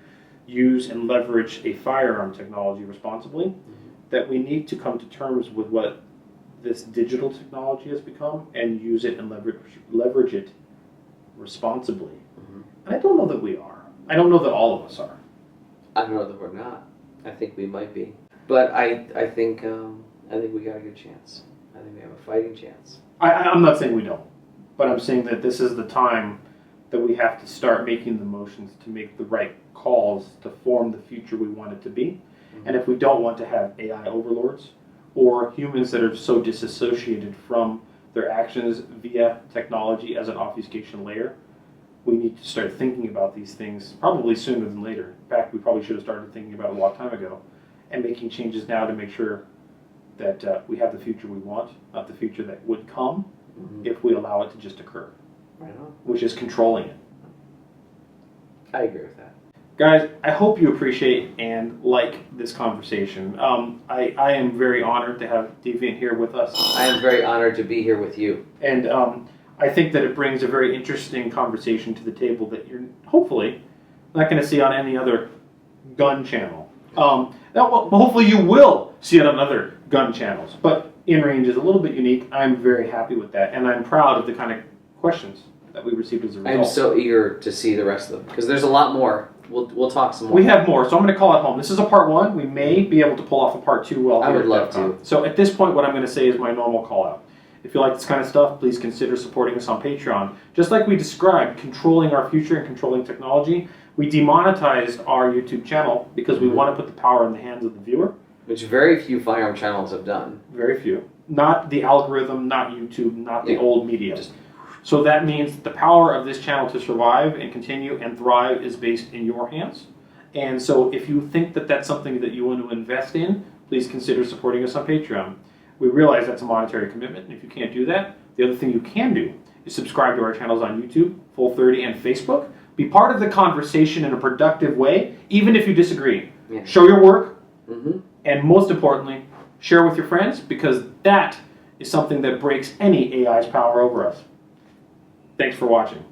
use and leverage a firearm technology responsibly, that we need to come to terms with what this digital technology has become and use it and leverage it responsibly. And I don't know that we are. I don't know that all of us are. I don't know that we're not. I think we might be, but I think we got a good chance. I think we have a fighting chance. I'm not saying we don't, but I'm saying that this is the time that we have to start making the motions to make the right calls to form the future we want it to be. And if we don't want to have AI overlords or humans that are so disassociated from their actions via technology as an obfuscation layer, we need to start thinking about these things probably sooner than later. In fact, we probably should have started thinking about it a long time ago and making changes now to make sure that we have the future we want, not the future that would come if we allow it to just occur. Right on. Which is controlling it. I agree with that. Guys, I hope you appreciate and like this conversation. I am very honored to have Deviant here with us. I am very honored to be here with you. And I think that it brings a very interesting conversation to the table that you're hopefully not going to see on any other gun channel. Hopefully you will see it on other gun channels. But InRange is a little bit unique. I'm very happy with that. And I'm proud of the kind of questions that we received as a result. I'm so eager to see the rest of them because there's a lot more. We'll talk some more. We have more, so I'm going to call it home. This is a part one. We may be able to pull off a part two while I would love to. So at this point, what I'm going to say is my normal call out. If you like this kind of stuff, please consider supporting us on Patreon. Just like we described, controlling our future and controlling technology, we demonetized our YouTube channel because we want to put the power in the hands of the viewer. Which very few firearm channels have done. Very few. Not the algorithm, not YouTube, not the old media. So that means the power of this channel to survive and continue and thrive is based in your hands. And so if you think that that's something that you want to invest in, please consider supporting us on Patreon. We realize that's a monetary commitment, and if you can't do that, the other thing you can do is subscribe to our channels on YouTube, Full30, and Facebook. Be part of the conversation in a productive way, even if you disagree. Yeah. Show your work, and most importantly, share with your friends, because that is something that breaks any AI's power over us. Thanks for watching.